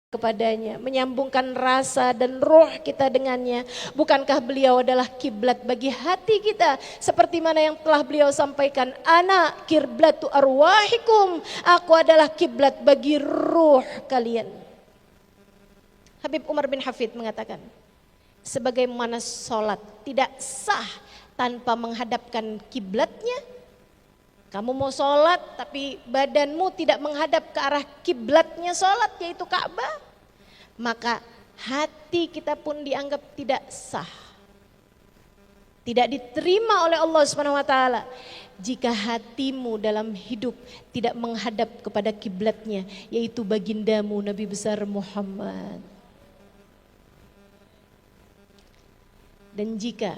kepadanya, menyambungkan rasa dan roh kita dengannya. Bukankah beliau adalah kiblat bagi hati kita, seperti mana yang telah beliau sampaikan, ana kiblatu arwahikum, aku adalah kiblat bagi ruh kalian. Habib Umar bin Hafid mengatakan, sebagaimana sholat tidak sah tanpa menghadapkan kiblatnya. Kamu mau sholat tapi badanmu tidak menghadap ke arah kiblatnya sholat, yaitu Ka'bah, maka hati kita pun dianggap tidak sah, tidak diterima oleh Allah Subhanahu wa taala jika hatimu dalam hidup tidak menghadap kepada kiblatnya, yaitu bagindamu Nabi besar Muhammad. Dan jika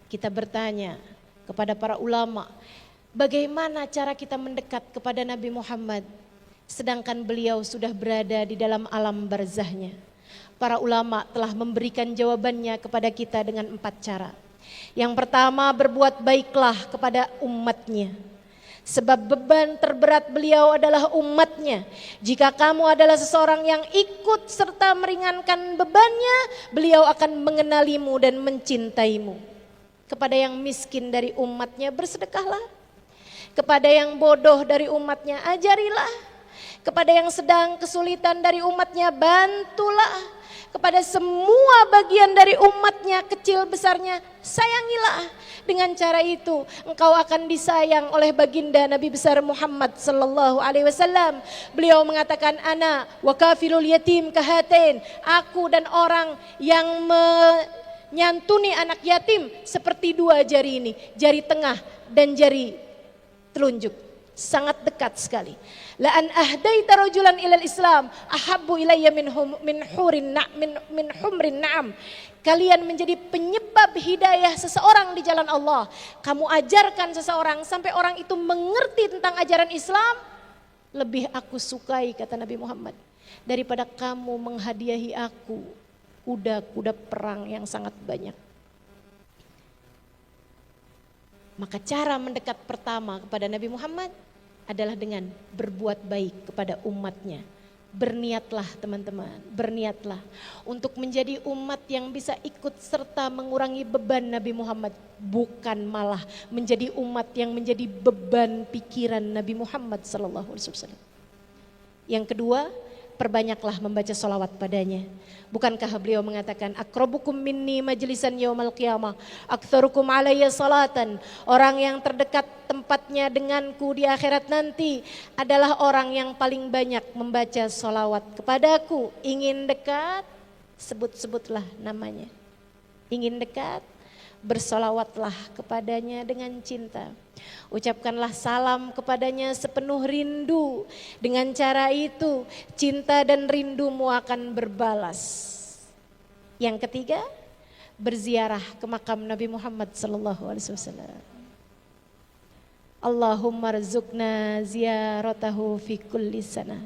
kita bertanya kepada para ulama, bagaimana cara kita mendekat kepada Nabi Muhammad sedangkan beliau sudah berada di dalam alam barzahnya? Para ulama telah memberikan jawabannya kepada kita dengan 4 cara. Yang pertama, berbuat baiklah kepada umatnya. Sebab beban terberat beliau adalah umatnya. Jika kamu adalah seseorang yang ikut serta meringankan bebannya, beliau akan mengenalimu dan mencintaimu. Kepada yang miskin dari umatnya bersedekahlah. Kepada yang bodoh dari umatnya ajarilah. Kepada yang sedang kesulitan dari umatnya bantulah. Kepada semua bagian dari umatnya, kecil besarnya, sayangilah. Dengan cara itu engkau akan disayang oleh baginda Nabi besar Muhammad sallallahu alaihi wasallam. Beliau mengatakan, ana wa kafilul yatim kahatain, aku dan orang yang menyantuni anak yatim seperti 2 jari ini, jari tengah dan jari telunjuk. Sangat dekat sekali. La an ahdaita rajulan ilal Islam ahabbu ilayya min humrin na'am. Kalian menjadi penyebab hidayah seseorang di jalan Allah. Kamu ajarkan seseorang sampai orang itu mengerti tentang ajaran Islam, lebih aku sukai, kata Nabi Muhammad, daripada kamu menghadiahi aku kuda-kuda perang yang sangat banyak. Maka cara mendekat pertama kepada Nabi Muhammad adalah dengan berbuat baik kepada umatnya. Berniatlah teman-teman, berniatlah untuk menjadi umat yang bisa ikut serta mengurangi beban Nabi Muhammad, bukan malah menjadi umat yang menjadi beban pikiran Nabi Muhammad sallallahu alaihi wasallam. Yang kedua, perbanyaklah membaca sholawat padanya. Bukankah beliau mengatakan, akrabukum minni majlisan yaumal qiyamah aktsarukum alayya salatan. Orang yang terdekat tempatnya denganku di akhirat nanti adalah orang yang paling banyak membaca sholawat kepadaku. Ingin dekat, sebut-sebutlah namanya. Ingin dekat, bersolawatlah kepadanya dengan cinta. Ucapkanlah salam kepadanya sepenuh rindu. Dengan cara itu cinta dan rindumu akan berbalas. Yang ketiga, berziarah ke makam Nabi Muhammad sallallahu alaihi wasallam. Allahumma rzuqna ziyaratahu fi kulli sana.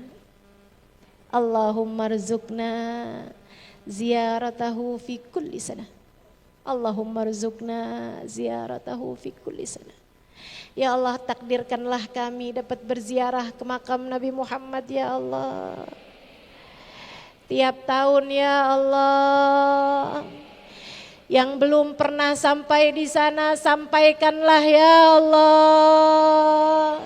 Allahumma rzuqna ziyaratahu fi kulli sana. Allahumma rzuqna ziyaratahu fi kulli sana. Ya Allah, takdirkanlah kami dapat berziarah ke makam Nabi Muhammad ya Allah. Tiap tahun ya Allah. Yang belum pernah sampai di sana, sampaikanlah ya Allah.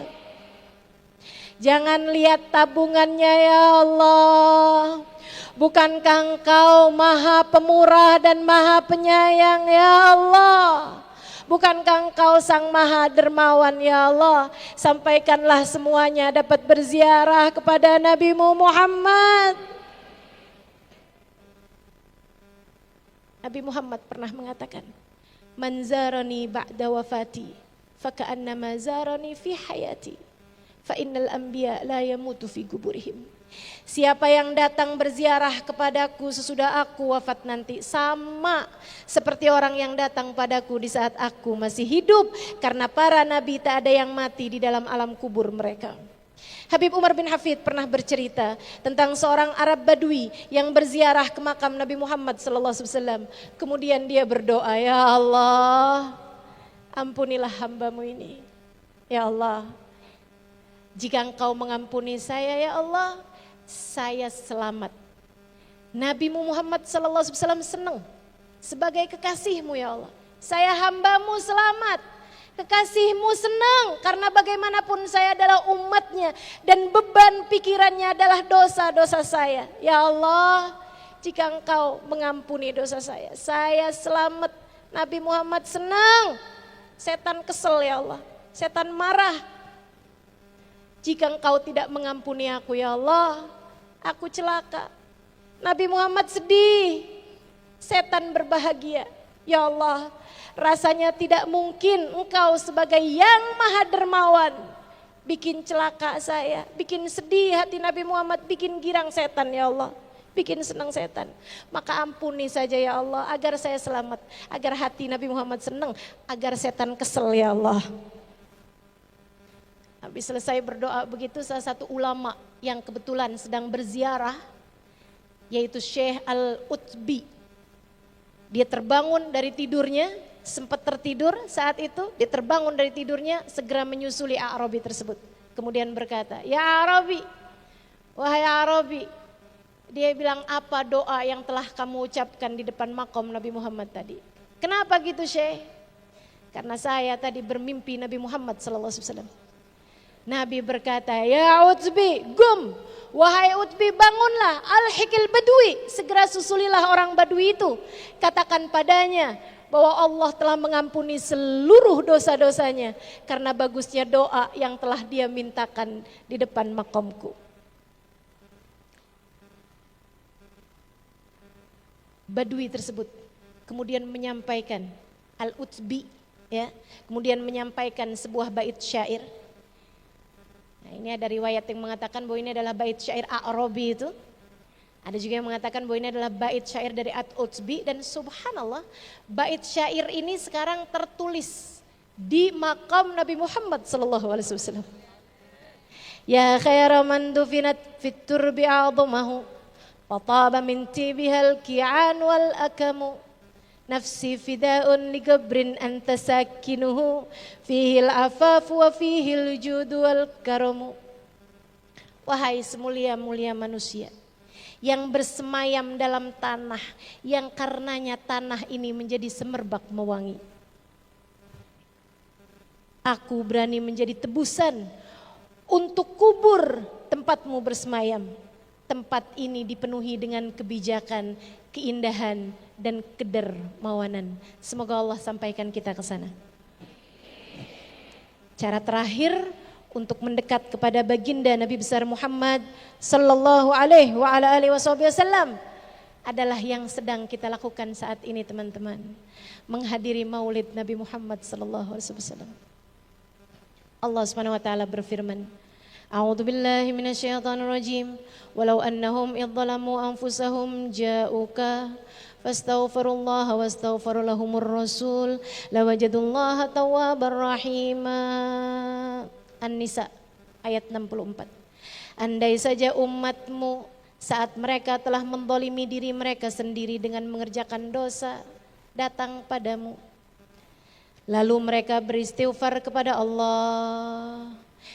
Jangan lihat tabungannya ya Allah. Bukankah Engkau Maha Pemurah dan Maha Penyayang ya Allah? Bukankah Engkau Sang Maha Dermawan ya Allah? Sampaikanlah semuanya dapat berziarah kepada Nabi-Mu Muhammad. Nabi Muhammad pernah mengatakan, man zarani ba'da wafati faka'annama zarani fi hayati fa innal anbiya la yamutu fi kuburihim. Siapa yang datang berziarah kepadaku sesudah aku wafat nanti, sama seperti orang yang datang padaku di saat aku masih hidup, karena para nabi tak ada yang mati di dalam alam kubur mereka. Habib Umar bin Hafid pernah bercerita tentang seorang Arab Badui yang berziarah ke makam Nabi Muhammad sallallahu alaihi wasallam. Kemudian dia berdoa, ya Allah, ampunilah hambamu ini. Ya Allah, jika Engkau mengampuni saya ya Allah, saya selamat. Nabi Muhammad SAW senang sebagai kekasihmu ya Allah. Saya hambamu selamat, kekasihmu senang karena bagaimanapun saya adalah umatnya dan beban pikirannya adalah dosa-dosa saya. Ya Allah, jika engkau mengampuni dosa saya selamat. Nabi Muhammad senang, setan kesel ya Allah, setan marah. Jika engkau tidak mengampuni aku ya Allah, aku celaka. Nabi Muhammad sedih, setan berbahagia. Ya Allah, rasanya tidak mungkin engkau sebagai yang maha dermawan bikin celaka saya, bikin sedih hati Nabi Muhammad, bikin girang setan ya Allah, bikin senang setan. Maka ampuni saja ya Allah agar saya selamat, agar hati Nabi Muhammad senang, agar setan kesel ya Allah. Habis selesai berdoa begitu, salah satu ulama yang kebetulan sedang berziarah yaitu Syekh Al-Utbi, dia terbangun dari tidurnya, sempat tertidur saat itu, dia terbangun dari tidurnya, segera menyusuli A'rabi tersebut. Kemudian berkata, ya A'rabi, wahai A'rabi. Dia bilang, apa doa yang telah kamu ucapkan di depan makom Nabi Muhammad tadi? Kenapa gitu Syekh? Karena saya tadi bermimpi Nabi Muhammad SAW. Nabi berkata, ya Utbi, gum, wahai Utbi bangunlah, al-hikil badui, segera susulilah orang badui itu. Katakan padanya bahwa Allah telah mengampuni seluruh dosa-dosanya karena bagusnya doa yang telah dia mintakan di depan makomku. Badui tersebut kemudian menyampaikan, Al-Utbi ya, kemudian menyampaikan sebuah bait syair. Nah, ini ada riwayat yang mengatakan bahwa ini adalah bait syair A'rabi itu. Ada juga yang mengatakan bahwa ini adalah bait syair dari Al-Utbi, dan subhanallah bait syair ini sekarang tertulis di makam Nabi Muhammad SAW. Ya khaira man dufinat fit turbi a'dhamahu fataba min tibihal ki'an wal akamu. Nafsi fida'un li qabrin anta sakinuhu fihil afafu wa fihil judu wal karamu. Wahai semulia-mulia manusia yang bersemayam dalam tanah, yang karenanya tanah ini menjadi semerbak mewangi. Aku berani menjadi tebusan untuk kubur tempatmu bersemayam. Tempat ini dipenuhi dengan kebijakan, keindahan, dan kedermawanan. Semoga Allah sampaikan kita ke sana. Cara terakhir untuk mendekat kepada baginda Nabi besar Muhammad sallallahu alaihi wa ala alihi wasallam adalah yang sedang kita lakukan saat ini teman-teman. Menghadiri maulid Nabi Muhammad sallallahu alaihi wasallam. Allah Subhanahu wa taala berfirman, A'udzu billahi minasyaitonir rajim. Walau annahum idzalamu anfusahum ja'uka fastaghfirullaha wastaghfara lahumur rasul lawajadullaha tawwabar rahima. An-Nisa ayat 64. Andai saja umatmu saat mereka telah menzalimi diri mereka sendiri dengan mengerjakan dosa datang padamu, lalu mereka beristighfar kepada Allah,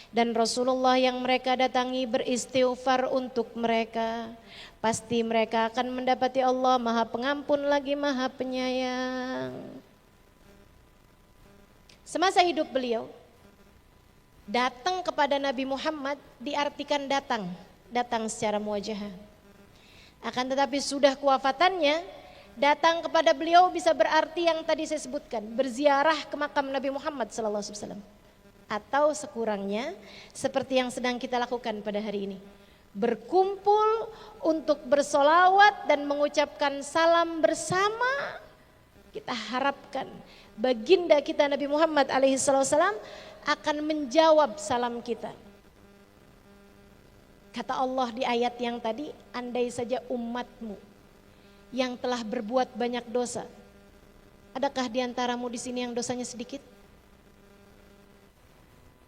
dan Rasulullah yang mereka datangi beristighfar untuk mereka, pasti mereka akan mendapati Allah Maha Pengampun lagi Maha Penyayang. Semasa hidup beliau, datang kepada Nabi Muhammad diartikan datang secara muwajahah. Akan tetapi sudah kewafatannya, datang kepada beliau bisa berarti yang tadi saya sebutkan, berziarah ke makam Nabi Muhammad SAW. Atau sekurangnya seperti yang sedang kita lakukan pada hari ini, berkumpul untuk bersolawat dan mengucapkan salam bersama. Kita harapkan baginda kita Nabi Muhammad SAW akan menjawab salam kita. Kata Allah di ayat yang tadi, andai saja umatmu yang telah berbuat banyak dosa, adakah di antaramu di sini yang dosanya sedikit?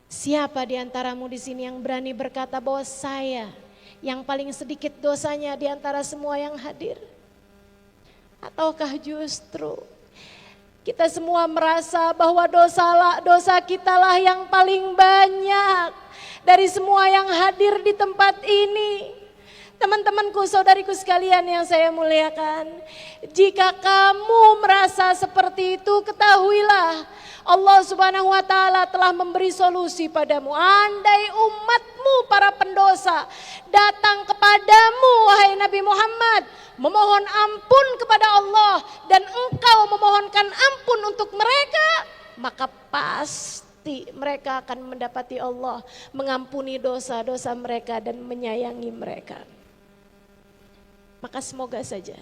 Siapa di antaramu di sini yang berani berkata bahwa saya yang paling sedikit dosanya di antara semua yang hadir? Ataukah justru kita semua merasa bahwa dosa kita lah yang paling banyak dari semua yang hadir di tempat ini? Teman-temanku, saudariku sekalian yang saya muliakan, jika kamu merasa seperti itu, ketahuilah Allah Subhanahu wa taala telah memberi solusi padamu. Andai umatmu para pendosa datang kepadamu wahai Nabi Muhammad, memohon ampun kepada Allah dan engkau memohonkan ampun untuk mereka, maka pasti mereka akan mendapati Allah mengampuni dosa-dosa mereka dan menyayangi mereka. Maka semoga saja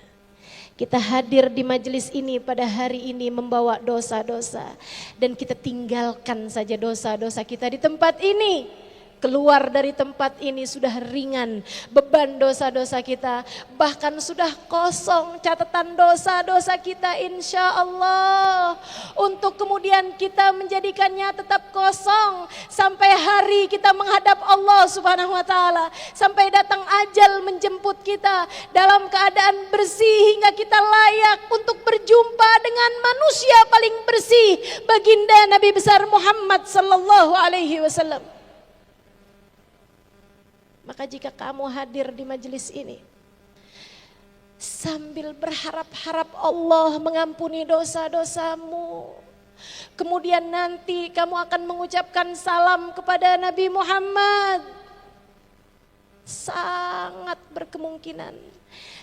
kita hadir di majelis ini pada hari ini membawa dosa-dosa, dan kita tinggalkan saja dosa-dosa kita di tempat ini. Keluar dari tempat ini sudah ringan beban dosa-dosa kita, bahkan sudah kosong catatan dosa-dosa kita, insya Allah. Untuk kemudian kita menjadikannya tetap kosong sampai hari kita menghadap Allah Subhanahu wa taala, sampai datang ajal menjemput kita dalam keadaan bersih hingga kita layak untuk berjumpa dengan manusia paling bersih, baginda Nabi besar Muhammad sallallahu alaihi wasallam. Maka jika kamu hadir di majelis ini sambil berharap-harap Allah mengampuni dosa-dosamu, kemudian nanti kamu akan mengucapkan salam kepada Nabi Muhammad, sangat berkemungkinan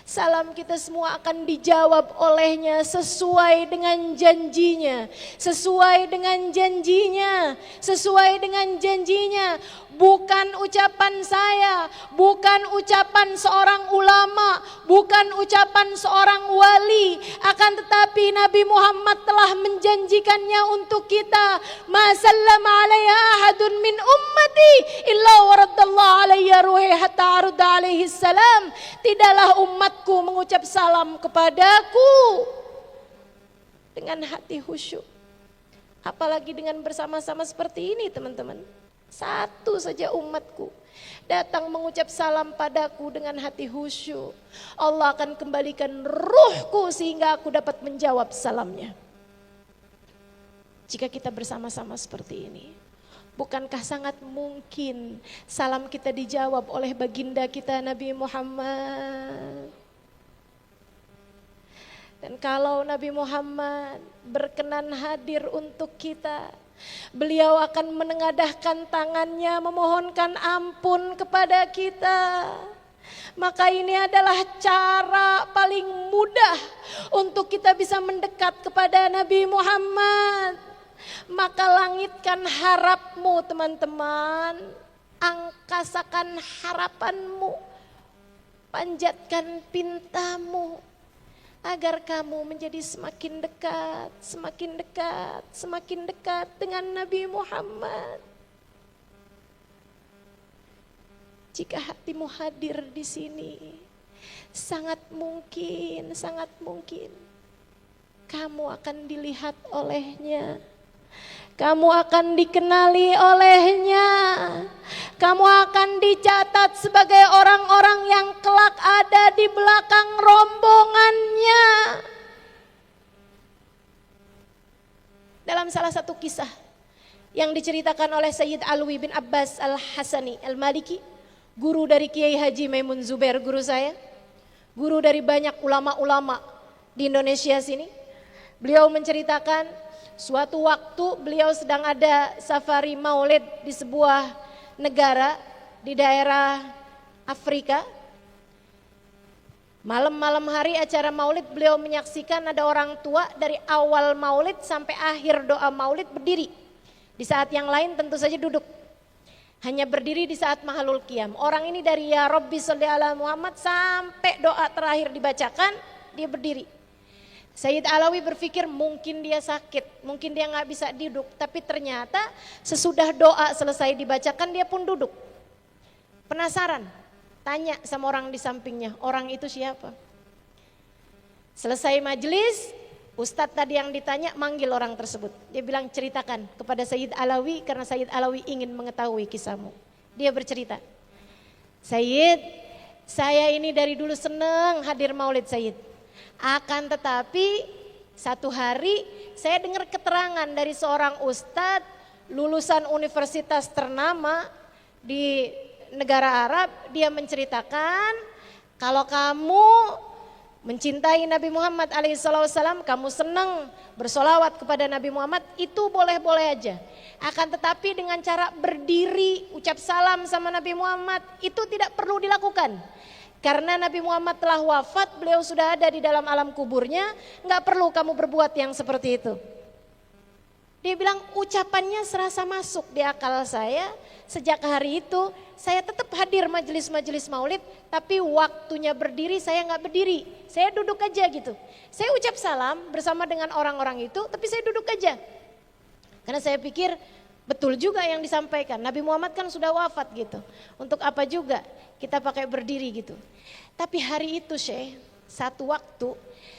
salam kita semua akan dijawab olehnya sesuai dengan janjinya, sesuai dengan janjinya, sesuai dengan janjinya. Bukan ucapan saya, bukan ucapan seorang ulama, bukan ucapan seorang wali, akan tetapi Nabi Muhammad telah menjanjikannya untuk kita. Ma sallama alaiha ahadun min ummati illa waraddallahu alaiya ruhi hatta arudda alaihi salam. Tidaklah umatku mengucap salam kepadaku dengan hati khusyuk, apalagi dengan bersama-sama seperti ini, teman-teman. Satu saja umatku datang mengucap salam padaku dengan hati khusyuk, Allah akan kembalikan ruhku sehingga aku dapat menjawab salamnya. Jika kita bersama-sama seperti ini, bukankah sangat mungkin salam kita dijawab oleh baginda kita Nabi Muhammad? Dan kalau Nabi Muhammad berkenan hadir untuk kita, beliau akan menengadahkan tangannya memohonkan ampun kepada kita. Maka ini adalah cara paling mudah untuk kita bisa mendekat kepada Nabi Muhammad. Maka langitkan harapmu, teman-teman, angkasakan harapanmu, panjatkan pintamu, agar kamu menjadi semakin dekat, semakin dekat, semakin dekat dengan Nabi Muhammad. Jika hatimu hadir di sini, sangat mungkin kamu akan dilihat olehnya. Kamu akan dikenali olehnya. Kamu akan dicatat sebagai orang-orang yang kelak ada di belakang rombongannya. Dalam salah satu kisah yang diceritakan oleh Sayyid Alwi bin Abbas Al-Hasani Al-Maliki, guru dari Kiai Haji Maimun Zubair, guru saya, guru dari banyak ulama-ulama di Indonesia sini. Beliau menceritakan suatu waktu beliau sedang ada safari maulid di sebuah negara di daerah Afrika. Malam-malam hari acara maulid beliau menyaksikan ada orang tua dari awal maulid sampai akhir doa maulid berdiri. Di saat yang lain tentu saja duduk. Hanya berdiri di saat mahalul qiyam. Orang ini dari ya Rabbi sholli ala Muhammad sampai doa terakhir dibacakan, dia berdiri. Sayyid Alawi berpikir mungkin dia sakit, mungkin dia gak bisa duduk. Tapi ternyata sesudah doa selesai dibacakan dia pun duduk. Penasaran, tanya sama orang di sampingnya, orang itu siapa? Selesai majelis, Ustadz tadi yang ditanya manggil orang tersebut. Dia bilang ceritakan kepada Sayyid Alawi karena Sayyid Alawi ingin mengetahui kisahmu. Dia bercerita, Sayyid, saya ini dari dulu senang hadir maulid Sayyid. Akan tetapi satu hari saya dengar keterangan dari seorang ustadz lulusan universitas ternama di negara Arab. Dia menceritakan Kalau kamu mencintai Nabi Muhammad alaihissalam, kamu senang bersolawat kepada Nabi Muhammad, itu boleh-boleh aja. Akan tetapi dengan cara berdiri, ucap salam sama Nabi Muhammad, itu tidak perlu dilakukan. Karena Nabi Muhammad telah wafat, beliau sudah ada di dalam alam kuburnya, gak perlu kamu berbuat yang seperti itu. Dia bilang ucapannya serasa masuk di akal saya. Sejak hari itu saya tetap hadir majelis-majelis maulid, tapi waktunya berdiri saya nggak berdiri, saya duduk aja gitu. Saya ucap salam bersama dengan orang-orang itu, tapi saya duduk aja. Karena saya pikir betul juga yang disampaikan, Nabi Muhammad kan sudah wafat gitu. Untuk apa juga kita pakai berdiri gitu. Tapi hari itu Syekh, satu waktu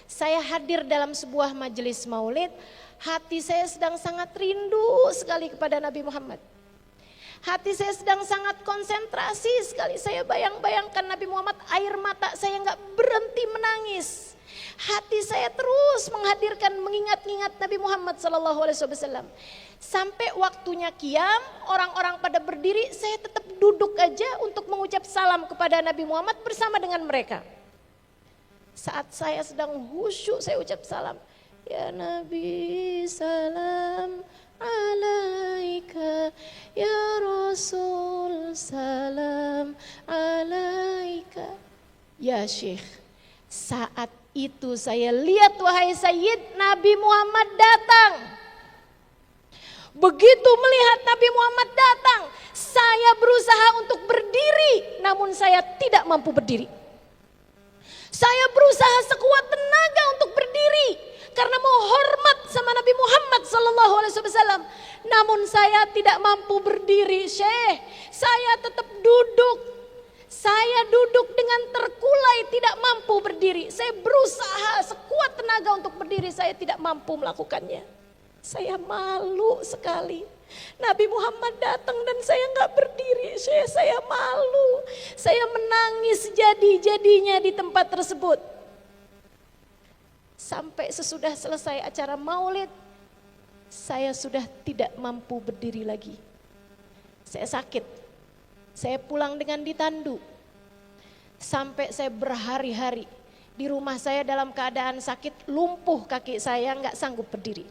saya hadir dalam sebuah majelis maulid, hati saya sedang sangat rindu sekali kepada Nabi Muhammad. Hati saya sedang sangat konsentrasi sekali. Saya bayang-bayangkan Nabi Muhammad, air mata saya nggak berhenti menangis. Hati saya terus menghadirkan, mengingat-ingat Nabi Muhammad SAW. Sampai waktunya qiyam, orang-orang pada berdiri, saya tetap duduk aja untuk mengucap salam kepada Nabi Muhammad bersama dengan mereka. Saat saya sedang khusyuk, saya ucap salam. Ya Nabi salam alaika, ya Rasul salam alaika. Ya Syekh, saat itu saya lihat wahai Sayyid, Nabi Muhammad datang. Begitu melihat Nabi Muhammad datang, saya berusaha untuk berdiri, namun saya tidak mampu berdiri. Saya berusaha sekuat tenaga untuk berdiri karena mau hormat sama Nabi Muhammad SAW. Namun saya tidak mampu berdiri, Syekh. Saya tetap duduk. Saya duduk dengan terkulai, tidak mampu berdiri. Saya berusaha sekuat tenaga untuk berdiri, saya tidak mampu melakukannya. Saya malu sekali. Nabi Muhammad datang dan saya nggak berdiri, Syekh. Saya malu. Saya menangis jadi-jadinya di tempat tersebut. Sampai sesudah selesai acara maulid, saya sudah tidak mampu berdiri lagi. Saya sakit, saya pulang dengan ditandu. Sampai saya berhari-hari di rumah saya dalam keadaan sakit, lumpuh kaki saya, nggak sanggup berdiri.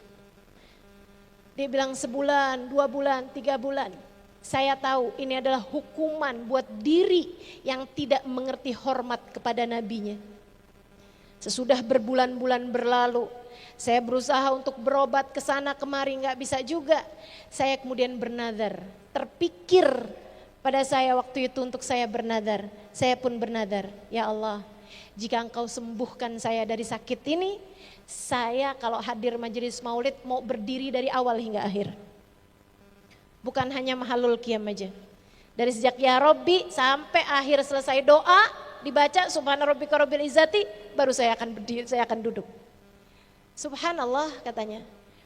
Dia bilang sebulan, 2 bulan, 3 bulan. Saya tahu ini adalah hukuman buat diri yang tidak mengerti hormat kepada nabinya. Sesudah berbulan-bulan berlalu, saya berusaha untuk berobat ke sana kemari, nggak bisa juga. Saya kemudian bernadar, terpikir pada saya waktu itu untuk saya bernadar. Saya pun bernadar, ya Allah, jika Engkau sembuhkan saya dari sakit ini, saya kalau hadir majelis maulid mau berdiri dari awal hingga akhir. Bukan hanya mahalul qiyam aja. Dari sejak ya Rabbi sampai akhir selesai doa, dibaca subhana rabbika rabbil izzati, baru saya akan berdiri, saya akan duduk. Subhanallah katanya.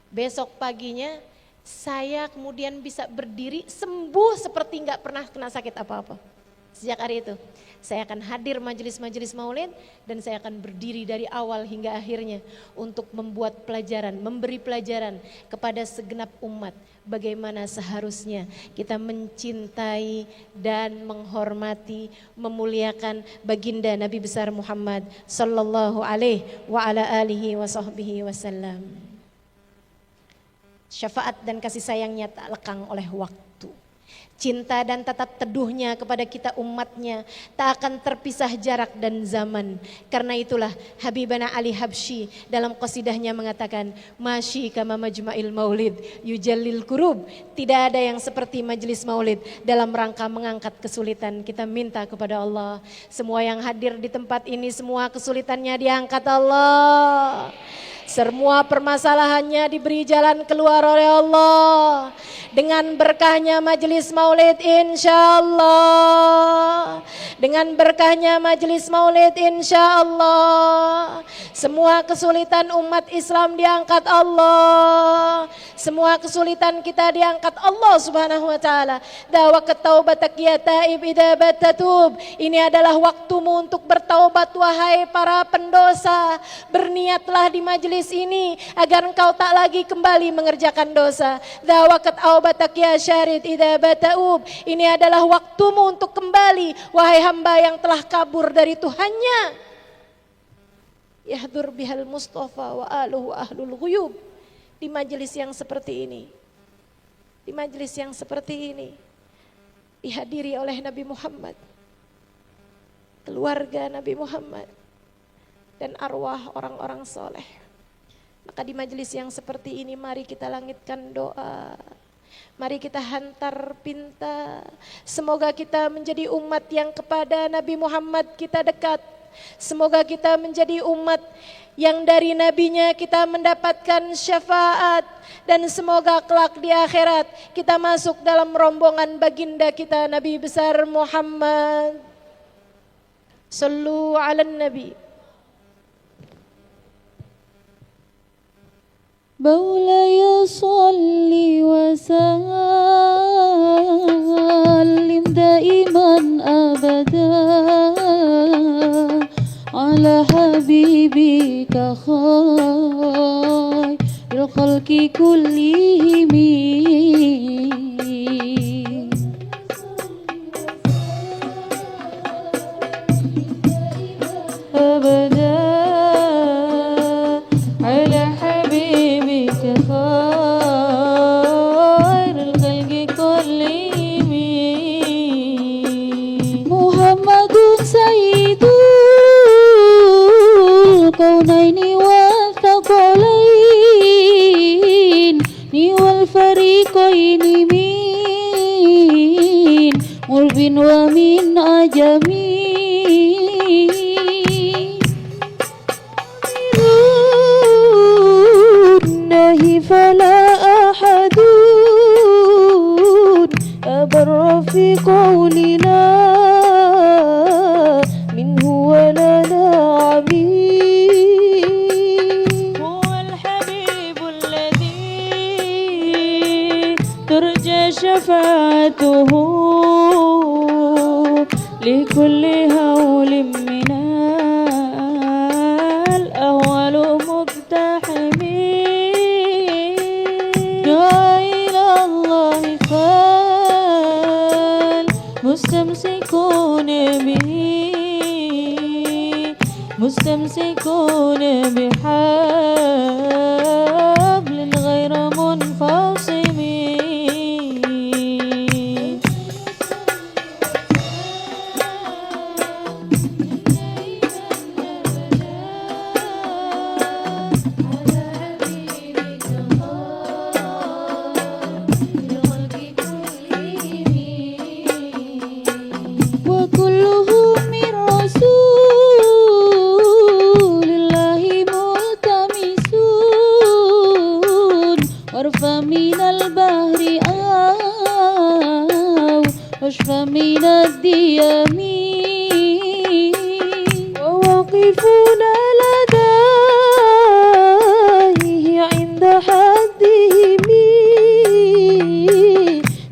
Besok paginya saya kemudian bisa berdiri sembuh seperti nggak pernah kena sakit apa-apa. Sejak hari itu saya akan hadir majelis-majelis maulid dan saya akan berdiri dari awal hingga akhirnya untuk membuat pelajaran, memberi pelajaran kepada segenap umat bagaimana seharusnya kita mencintai dan menghormati, memuliakan baginda Nabi besar Muhammad sallallahu alaihi wa ala alihi wa sahbihi wasallam. Syafaat dan kasih sayangnya tak lekang oleh waktu. Cinta dan tatap teduhnya kepada kita umatnya tak akan terpisah jarak dan zaman. Karena itulah Habibana Ali Habsyi dalam qasidahnya mengatakan, Masyi kama majma'il maulid yujallil kurub. Tidak ada yang seperti majelis maulid dalam rangka mengangkat kesulitan. Kita minta kepada Allah, semua yang hadir di tempat ini semua kesulitannya diangkat Allah. Semua permasalahannya diberi jalan keluar oleh Allah. Dengan berkahnya majelis maulid insyaallah. Dengan berkahnya majelis maulid insyaallah. Semua kesulitan umat Islam diangkat Allah. Semua kesulitan kita diangkat Allah subhanahu wa ta'ala. Dawak taubatak ya taib idza batatub. Ini adalah waktumu untuk bertaubat wahai para pendosa. Berniatlah di majelis majelis ini agar engkau tak lagi kembali mengerjakan dosa. Dzawakat aubatak ya syarid idza bata'ub. Ini adalah waktumu untuk kembali, wahai hamba yang telah kabur dari Tuhannya. Yahdur bihal Mustafa wa aluhu ahlul ghuyub. Di majelis yang seperti ini, di majelis yang seperti ini dihadiri oleh Nabi Muhammad, keluarga Nabi Muhammad, dan arwah orang-orang soleh. Maka di majelis yang seperti ini mari kita langitkan doa, mari kita hantar pinta. Semoga kita menjadi umat yang kepada Nabi Muhammad kita dekat. Semoga kita menjadi umat yang dari nabinya kita mendapatkan syafaat, dan semoga kelak di akhirat kita masuk dalam rombongan baginda kita Nabi besar Muhammad. Sallu ala nabi. Maulaya salli wa sallim daiman abada ala habibika khairil khalqi kullihim abada ala habibika khairil khalqi kullihim Muhammadun sayyidun kaunaini wa thaqalain ni wal fariqaini min murbin wa min ajami nahi fala ahadun abarra fi qawlina minhu wa lana amin شفاعته لكل هول من الأول مقتحم دعا إلى الله فالمستمسكون به مستمسكون بحبل غير منفصم من الديم وواقفون لديه عند حدهم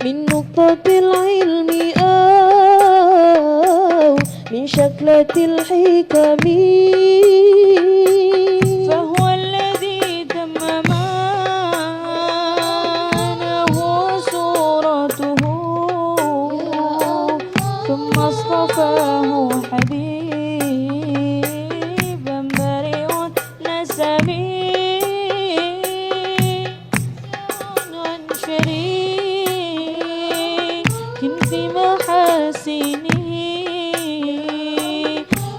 من نقطة العلم أو من شكلة الحكم فهو الذي تمم اصطفاه حبيبا بريء نسبي عن شريك في محاسنه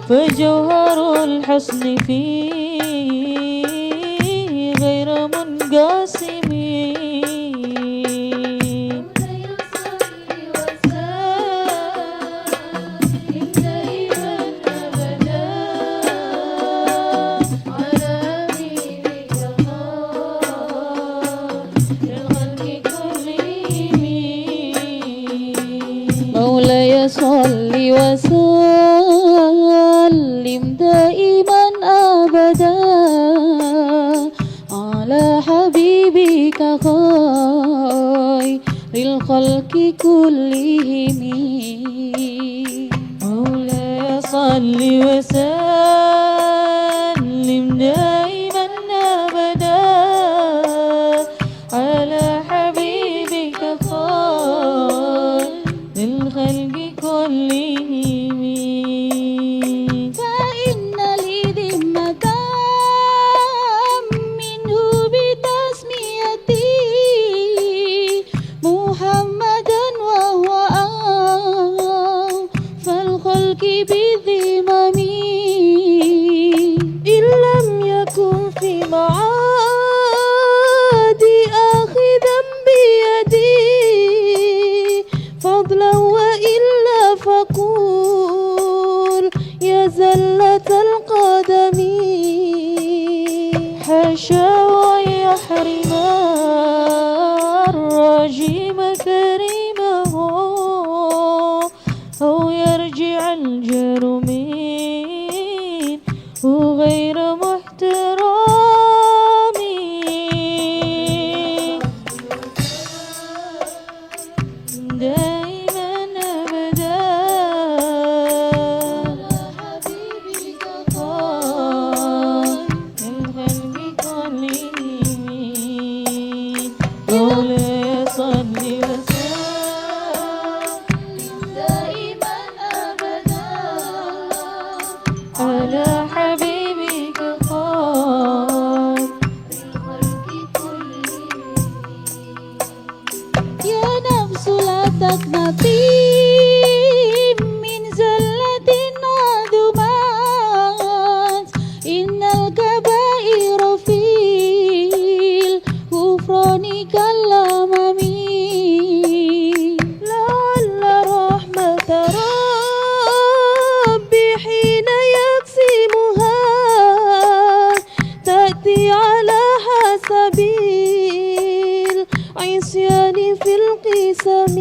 فجوهر الحسن فيه غير منقسم صل وسلم دائما أبدا على حبيبك خير الخلق كلهم مولاي صل وسلم دائما وغير محترم دائما أبدا حبيبك خير الخلق كلهم مولاي صل وسلم دائما أبدا على حبيبك خير الخلق كلهم يا نفس لا تقنطي من زلة عظمات إن الكبائر في الغفران كالأمم لعل رحمة ربي حين يقسمها تأتي على حسب العصيان في القسم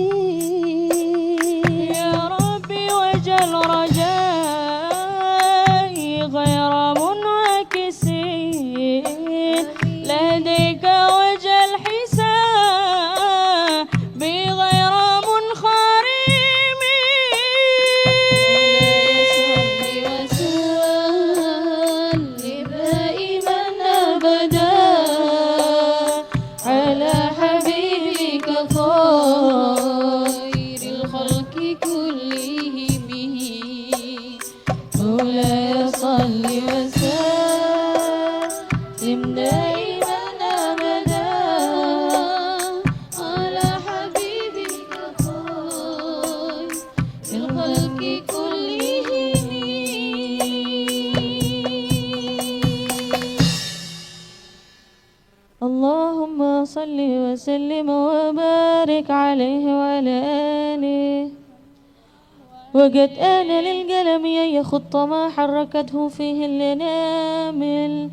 يا ربي وجل رجائي غير منعكس لديك وجل حساب بغير منخرم وسلم دائما أبدا على حبيبك خير الخلق كلهم مولاي صل وسلم دائما أبدا على حبيبك خير الخلق كلهم اللهم صل وسلم وبارك عليه وعلى آله وقد آن للقلم أن يخط ما حركته فيه الأنامل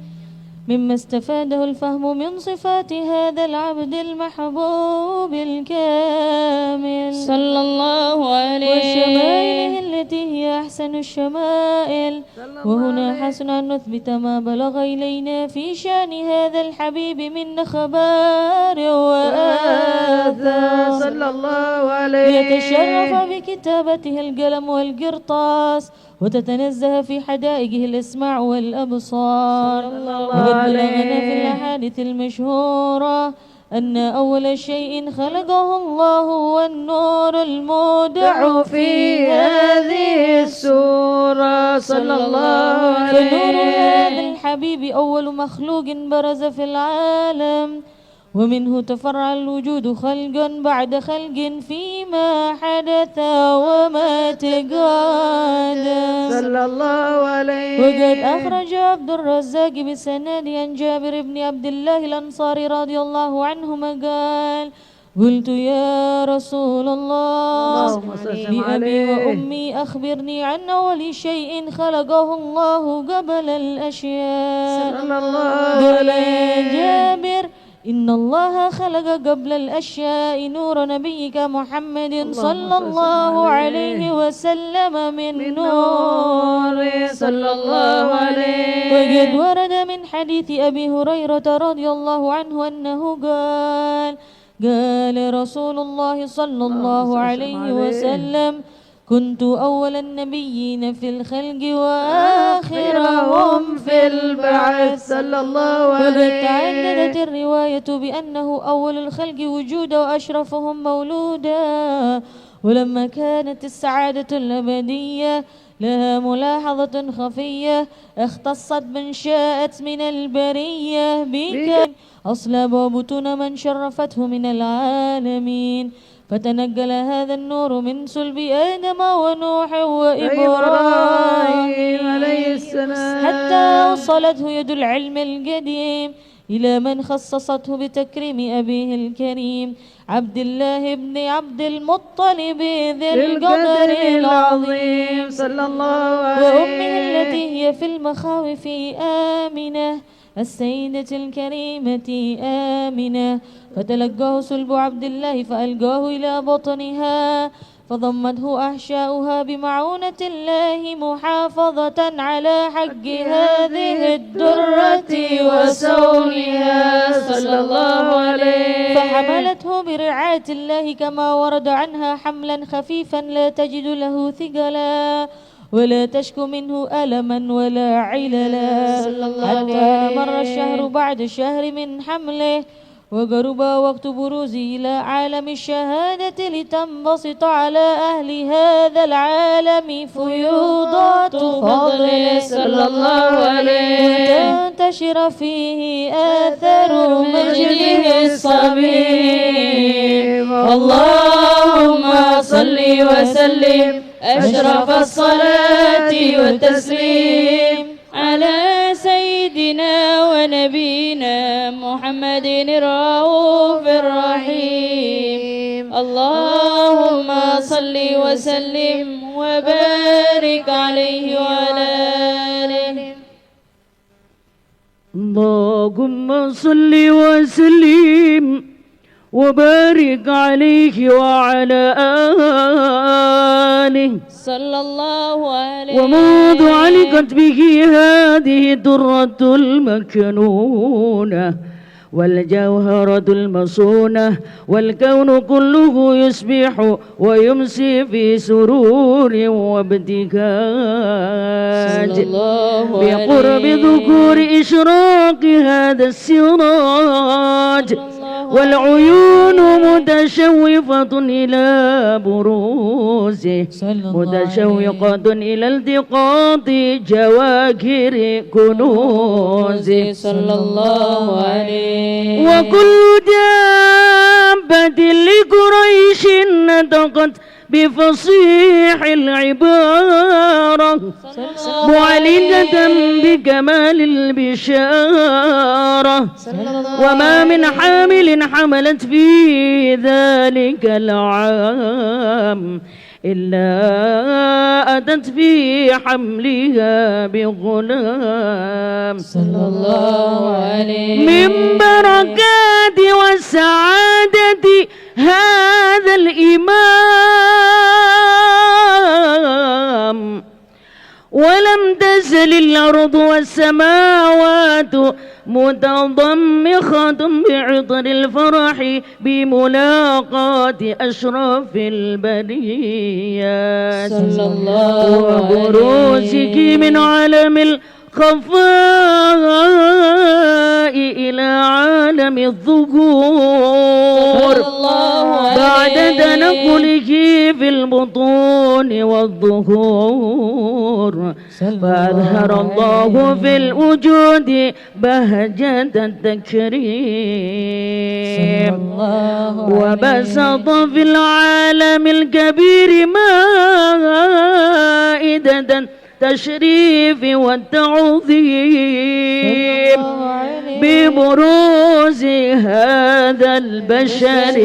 مما استفاده الفهم من صفات هذا العبد المحبوب الكامل صلى الله عليه وشمائله التي هي أحسن الشمائل وهنا حسن أن نثبت ما بلغ إلينا في شأن هذا الحبيب من خبار وآثار صلى الله عليه يتشرف بكتابته القلم والقرطاس وتتنزه في حدائقه الأسماع والأبصار وقد بلغنا في الأحاديث المشهورة أن أول شيء خلقه الله هو النور المودع في هذه السورة صلى الله فنور هذا عليه الحبيب أول مخلوق برز في العالم ومنه تفرع الوجود خلق بعد خلق فيما حدث وما تقادم صلى الله عليه وقد أخرج عبد الرزاق بسند عن جابر بن عبد الله الأنصاري رضي الله عنهما قال قلت يا رسول الله اللهم صل لأبي عليه وأمي أخبرني عن أول شيء خلقه الله قبل الأشياء صلى الله قال يا عليه جابر إن الله خلق قبل الأشياء نور نبيك محمد صلى الله عليه وسلم من نور صلى الله عليه وقد ورد من حديث أبي هريرة رضي الله عنه أنه قال رسول الله صلى الله عليه وسلم كنت أول النبيين في الخلق وآخرهم في البعث صلى الله وقد عليه تعددت الرواية بأنه أول الخلق وجودا وأشرفهم مولودا ولما كانت السعادة الأبدية لها ملاحظة خفية اختصت من شاءت من البرية بك أصلب وبطون من شرفته من العالمين فتنقل هذا النور من صلب آدم ونوح وإبراهيم عليه السلام حتى وصلته يد العلم القديم إلى من خصصته بتكريم أبيه الكريم عبد الله بن عبد المطلب ذي القدر العظيم صلى الله عليه وأمه التي هي في المخاوف آمنة السيدة الكريمة آمنة فتلقاه صلب عبد الله فألقاه إلى بطنها فضمته أحشاؤها بمعونة الله محافظة على حق هذه الدرة وسونها صلى الله عليه. فحملته برعاية الله كما ورد عنها حملا خفيفا لا تجد له ثقلا ولا تشكو منه ألما ولا عللا حتى مر الشهر بعد الشهر من حمله وقرب وقت بروزه إلى عالم الشهادة لتنبسط على أهل هذا العالم فيوضات فضله صلى الله عليه. وتنتشر فيه آثار مجده الصميم. اللهم صل وسلم أشرف الصلاة والتسليم على سيدنا ونبينا محمد الرؤوف الرحيم. اللهم صل وسلم وبارك عليه وعلى آله. اللهم صل وسلم وبارك عليه وعلى آله صلى الله عليه. ومنذ علقت به هذه الدرة المكنونة والجوهرة المصونة والكون كله يسبح ويمسي في سرور وابتهاج بقرب ذكور إشراق هذا السراج والعيون متشوفة إلى بروزه متشوقة إلى التقاط جواهر كنوزه صلى الله عليه. وكل دابة لقريش نطقت بفصيح العبارة معلنة بكمال البشارة وما من حامل حملت في ذلك العام إلا أتت في حملها بغلام صلى الله عليه. من بركات والسعادة هذا الإمام ولم تزل الأرض والسماوات متضمخة بعطر الفرح بملاقاة أشرف البريات صلى الله وبروزك من عالم الخفاء إلى عالم الظهور بعد تنقله في البطون والظهور فأظهر الله في الوجود بهجة التكريم وبسط في العالم الكبير مائدة التشريف والتعظيم ببروز هذا البشر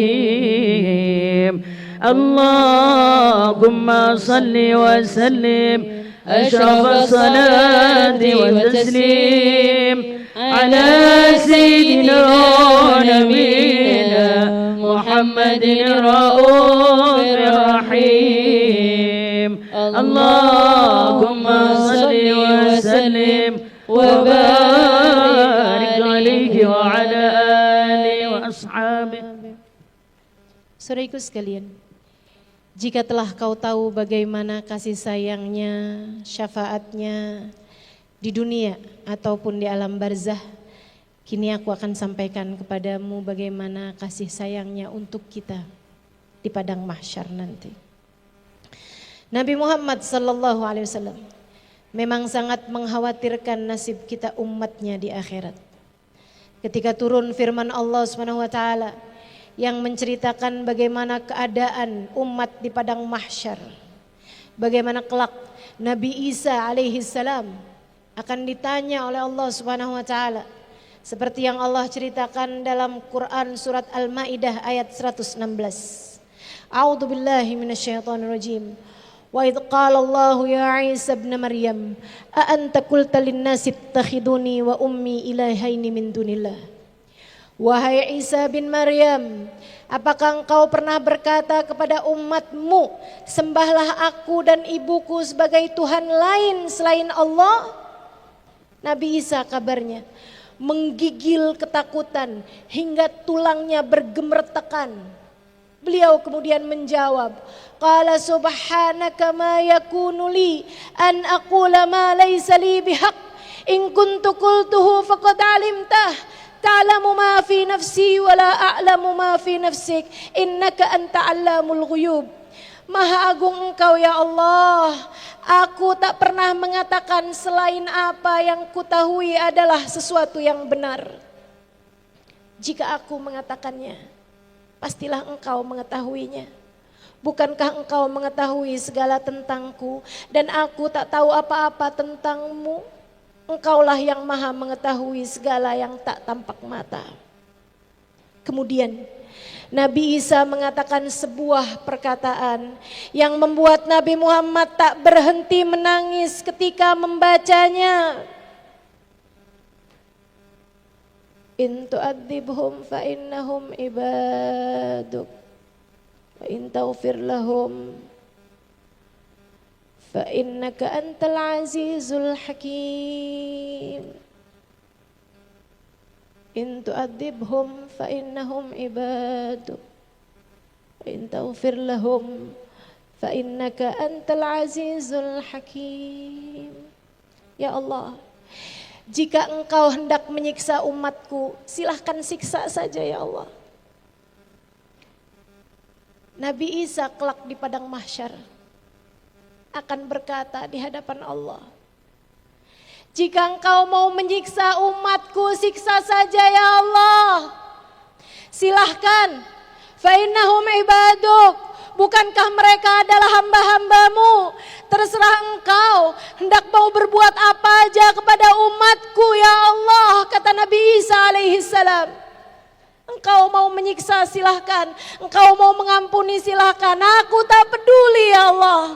الكريم. اللهم صل وسلم أشرف الصلاة والتسليم على سيدنا ونبينا محمد الرؤوف الرحيم. اللهم صل وسلم وبارك عليه وعلى آله وأصحابه. Saudaraku sekalian, jika telah kau tahu bagaimana kasih sayangnya, syafaatnya di dunia ataupun di alam barzah, kini aku akan sampaikan kepadamu bagaimana kasih sayangnya untuk kita di padang mahsyar nanti. Nabi Muhammad sallallahu alaihi wasallam memang sangat mengkhawatirkan nasib kita umatnya di akhirat. Ketika turun firman Allah Subhanahu wa taala yang menceritakan bagaimana keadaan umat di padang mahsyar. Bagaimana kelak Nabi Isa alaihi salam akan ditanya oleh Allah Subhanahu wa taala seperti yang Allah ceritakan dalam Quran surat Al-Maidah ayat 116. A'udzu billahi minasyaitonir rajim. Wa idh qala Allah ya Isa ibn Maryam a anta qulta lin-nasi ittakhiduni wa ummi ilahaini min dunillah. Wahai Isa bin Maryam, apakah engkau pernah berkata kepada umatmu, sembahlah aku dan ibuku sebagai Tuhan lain selain Allah? Nabi Isa kabarnya menggigil ketakutan hingga tulangnya bergemertakan. Beliau kemudian menjawab, qala subhanaka ma yakunu li an aqula ma laysa li bihaq, in kuntu qultuhu faqad alimtah, ta'lamu ma fi nafsi wa la a'lamu ma fi nafsik, innaka anta 'allamul ghuyub. Maha agung engkau ya Allah, aku tak pernah mengatakan selain apa yang kutahui adalah sesuatu yang benar. Jika aku mengatakannya, pastilah engkau mengetahuinya. Bukankah engkau mengetahui segala tentangku dan aku tak tahu apa-apa tentangmu? Engkaulah yang maha mengetahui segala yang tak tampak mata. Kemudian Nabi Isa mengatakan sebuah perkataan yang membuat Nabi Muhammad tak berhenti menangis ketika membacanya. In tu'adzibhum fa innahum ibaduk wa in taghfir lahum fa innaka antal azizul hakim. In tu'adzibhum fa innahum ibaduk wa in taghfir lahum fa innaka antal azizul hakim. Ya Allah, jika engkau hendak menyiksa umatku, silahkan siksa saja ya Allah. Nabi Isa kelak di padang mahsyar akan berkata di hadapan Allah, jika engkau mau menyiksa umatku, siksa saja ya Allah. Silahkan. Fa innahum ibaduk. Bukankah mereka adalah hamba-hambamu? Terserah engkau hendak mau berbuat apa aja kepada umatku ya Allah, kata Nabi Isa alaihi salam. Engkau mau menyiksa silahkan, engkau mau mengampuni silahkan, aku tak peduli ya Allah.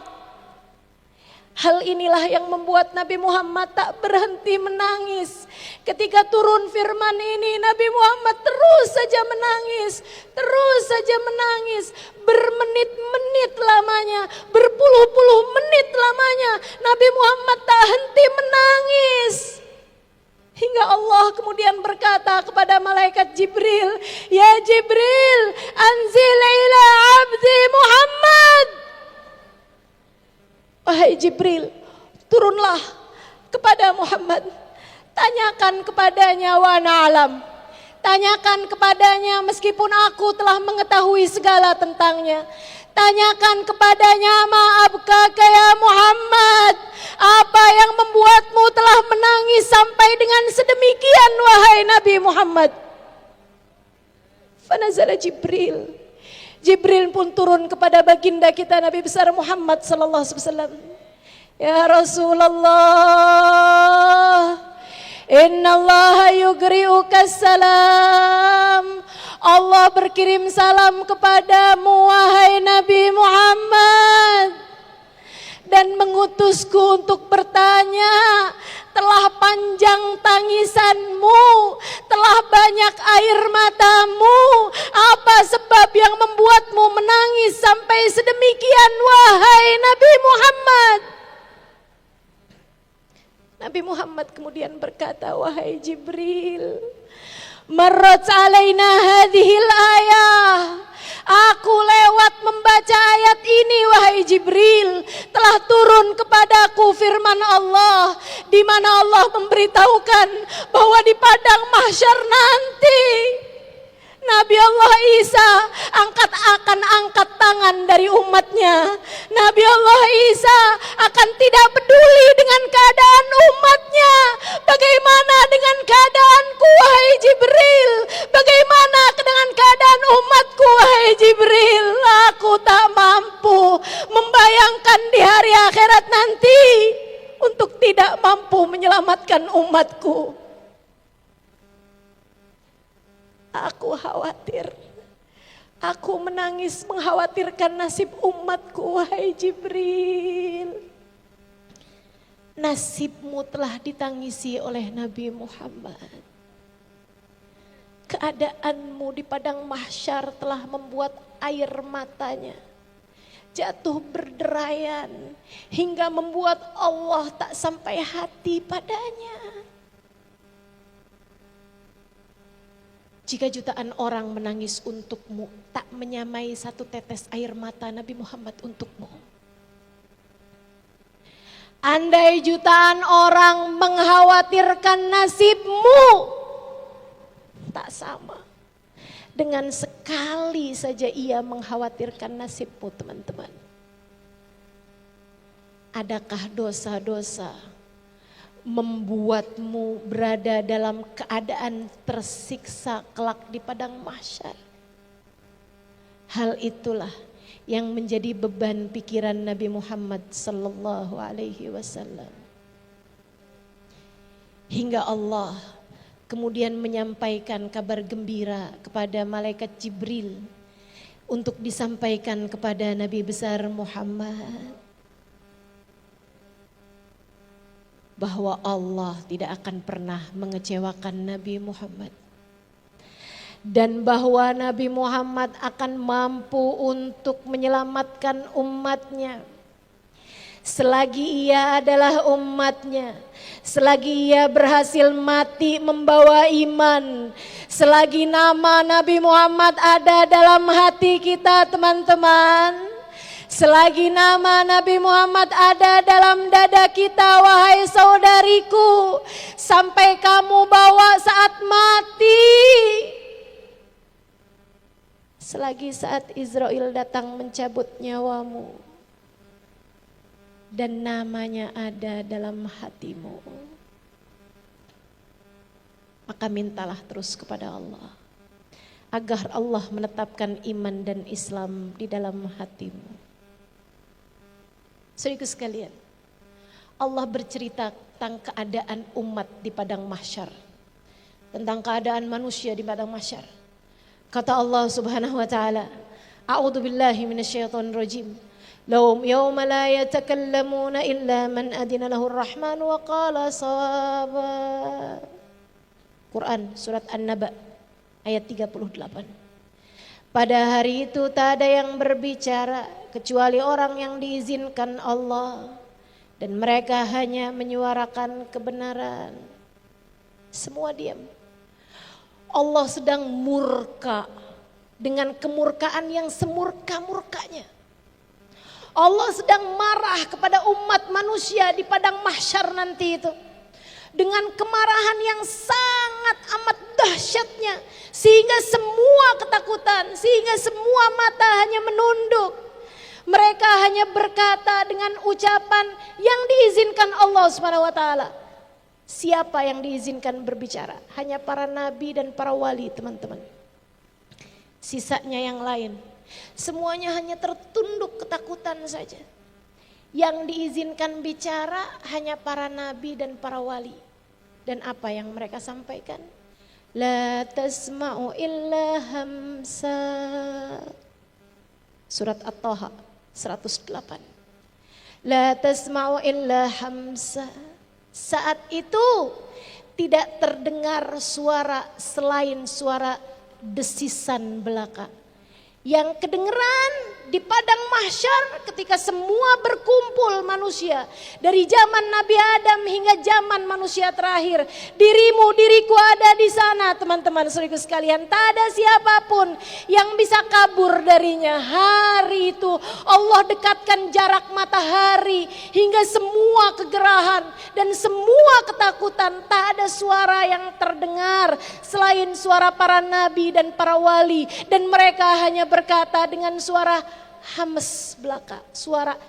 Hal inilah yang membuat Nabi Muhammad tak berhenti menangis. Ketika turun firman ini, Nabi Muhammad terus saja menangis, terus saja menangis. Bermenit-menit lamanya, berpuluh-puluh menit lamanya, Nabi Muhammad tak henti menangis. Hingga Allah kemudian berkata kepada malaikat Jibril, ya Jibril, anzil ila abdi Muhammad. Wahai Jibril, turunlah kepada Muhammad, tanyakan kepadanya wa na'lam. Tanyakan kepadanya meskipun aku telah mengetahui segala tentangnya. Tanyakan kepadanya, maafkah ya Muhammad, apa yang membuatmu telah menangis sampai dengan sedemikian wahai Nabi Muhammad? Fanazala Jibril. Jibril pun turun kepada baginda kita Nabi besar Muhammad sallallahu alaihi wasallam. Ya Rasulullah, innallaha yugri'uka salam. Allah berkirim salam kepadamu wahai Nabi Muhammad, dan mengutusku untuk bertanya, telah panjang tangisanmu, telah banyak air matamu, apa sebab yang membuatmu menangis sampai sedemikian wahai Nabi Muhammad? Nabi Muhammad kemudian berkata, wahai Jibril, marrat alaina hadhil ayah. Aku lewat membaca ayat ini wahai Jibril, telah turun kepadaku firman Allah, di mana Allah memberitahukan bahwa di padang mahsyar nanti Nabi Allah Isa akan angkat tangan dari umatnya. Nabi Allah Isa akan tidak peduli dengan keadaan umatnya. Bagaimana dengan keadaanku wahai Jibril? Bagaimana dengan keadaan umatku wahai Jibril? Aku tak mampu membayangkan di hari akhirat nanti untuk tidak mampu menyelamatkan umatku. Aku khawatir, aku menangis mengkhawatirkan nasib umatku wahai Jibril. Nasibmu telah ditangisi oleh Nabi Muhammad. keadaanmu di padang mahsyar telah membuat air matanya jatuh berderayan hingga membuat Allah tak sampai hati padanya. Jika jutaan orang menangis untukmu, tak menyamai satu tetes air mata Nabi Muhammad untukmu. Andai jutaan orang mengkhawatirkan nasibmu, tak sama dengan sekali saja ia mengkhawatirkan nasibmu, teman-teman. Adakah dosa-dosa membuatmu berada dalam keadaan tersiksa kelak di padang mahsyar? Hal itulah yang menjadi beban pikiran Nabi Muhammad sallallahu alaihi wasallam. Hingga Allah kemudian menyampaikan kabar gembira kepada malaikat Jibril untuk disampaikan kepada Nabi besar Muhammad bahwa Allah tidak akan pernah mengecewakan Nabi Muhammad. Dan bahwa Nabi Muhammad akan mampu untuk menyelamatkan umatnya. Selagi ia adalah umatnya, selagi ia berhasil mati membawa iman, selagi nama Nabi Muhammad ada dalam hati kita, teman-teman, selagi nama Nabi Muhammad ada dalam dada kita, wahai saudariku, sampai kamu bawa saat mati, selagi saat Israel datang mencabut nyawamu dan namanya ada dalam hatimu, maka mintalah terus kepada Allah agar Allah menetapkan iman dan Islam di dalam hatimu. Saudaraku sekalian, Allah bercerita tentang keadaan umat di padang mahsyar, tentang keadaan manusia di padang mahsyar. Kata Allah Subhanahu wa taala, A'udzu billahi minasyaitonir rajim. Lahum yawma la yatakallamuna illa man adina lahur rahman wa qala shawaba. Quran surat An-Naba ayat 38. Pada hari itu tak ada yang berbicara kecuali orang yang diizinkan Allah, dan mereka hanya menyuarakan kebenaran. Semua diam. Allah sedang murka dengan kemurkaan yang semurka-murkanya. Allah sedang marah kepada umat manusia di padang mahsyar nanti itu, dengan kemarahan yang sangat amat dahsyatnya, sehingga semua ketakutan, sehingga semua mata hanya menunduk. Mereka hanya berkata dengan ucapan yang diizinkan Allah Subhanahu wa taala. Siapa yang diizinkan berbicara? Hanya para nabi dan para wali, teman-teman. Sisanya yang lain, semuanya hanya tertunduk ketakutan saja. Yang diizinkan bicara hanya para nabi dan para wali. Dan apa yang mereka sampaikan? La tasma'u illa hamsa. Surat At-Taha 108. La tasma'u illa hamsa. Saat itu tidak terdengar suara selain suara desisan belaka. Yang kedengeran di padang mahsyar ketika semua berkumpul manusia, dari zaman Nabi Adam hingga zaman manusia terakhir. Dirimu, diriku ada di sana, teman-teman saudaraku sekalian. Tak ada siapapun yang bisa kabur darinya. Hari itu Allah dekatkan jarak matahari hingga semua kegerahan dan semua ketakutan. Tak ada suara yang terdengar selain suara para nabi dan para wali, dan mereka hanya berkata dengan suara hames belaka, suara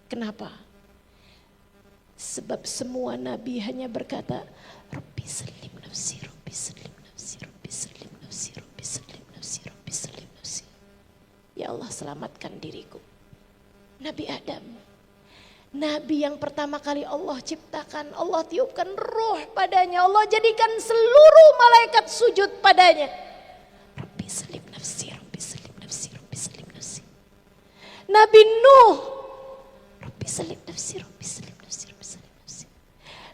Kenapa? Sebab semua nabi hanya berkata, Rabbi salim nafsi, Rabbi salim nafsi, Rabbi salim nafsi, Rabbi salim nafsi, Rabbi salim nafsi. Ya Allah, selamatkan diriku. Nabi Adam, nabi yang pertama kali Allah ciptakan, Allah tiupkan ruh padanya, Allah jadikan seluruh malaikat sujud padanya. Rabbi salim nafsi, Rabbi salim nafsi, Rabbi salim nafsi. Nabi Nuh, Rabbi salim nafsi, Rabbi salim nafsi, Rabbi salim nafsi.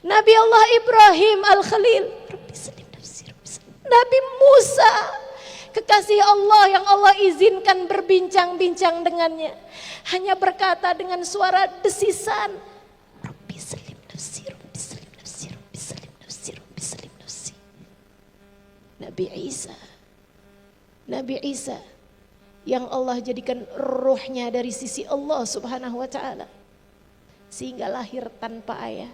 Nabi Allah Ibrahim Al-Khalil, Rabbi salim nafsi, Rabbi salim. Nabi Musa, kekasih Allah yang Allah izinkan berbincang-bincang dengannya, hanya berkata dengan suara desisan, Rabbi salim nafsi, Rabbi salim nafsi, Rabbi salim nafsi, Rabbi salim nafsi. Nabi Isa yang Allah jadikan ruhnya dari sisi Allah Subhanahu wa taala sehingga lahir tanpa ayah.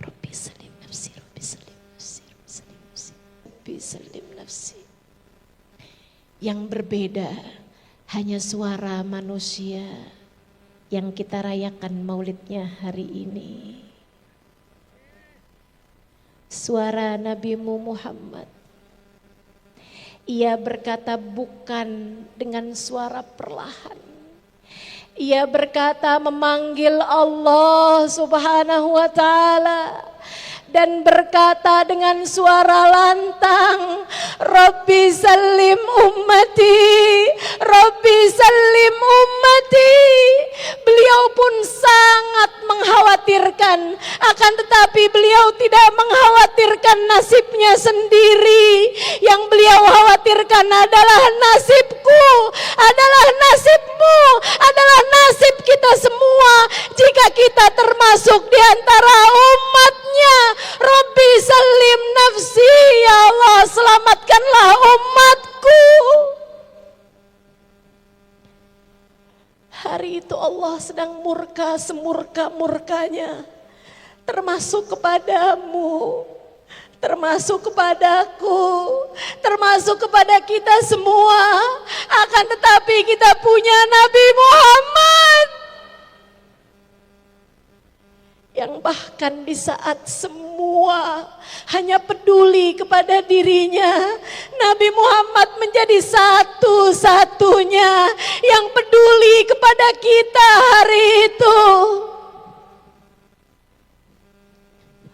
Rabbi salim nafsi, Rabbi salim nafsi, Rabbi salim nafsi, Rabbi salim nafsi. Yang berbeda hanya suara manusia yang kita rayakan maulidnya hari ini. Suara Nabi Muhammad. Ia berkata bukan dengan suara perlahan. Ia berkata memanggil Allah Subhanahu wa taala dan berkata dengan suara lantang, Rabbi salim ummati, Rabbi salim ummati. Beliau pun sangat mengkhawatirkan, akan tetapi beliau tidak mengkhawatirkan nasibnya sendiri. Yang beliau khawatirkan adalah nasibku, adalah nasibmu, adalah nasib kita semua jika kita termasuk di antara umatnya. Rabbi salim nafsi, ya Allah selamatkanlah umatku. Hari itu Allah sedang murka semurka-murkanya, termasuk kepadamu, termasuk kepadaku, termasuk kepada kita semua. Akan tetapi kita punya Nabi Muhammad yang bahkan di saat semua hanya peduli kepada dirinya, Nabi Muhammad menjadi satu-satunya yang peduli kepada kita hari itu.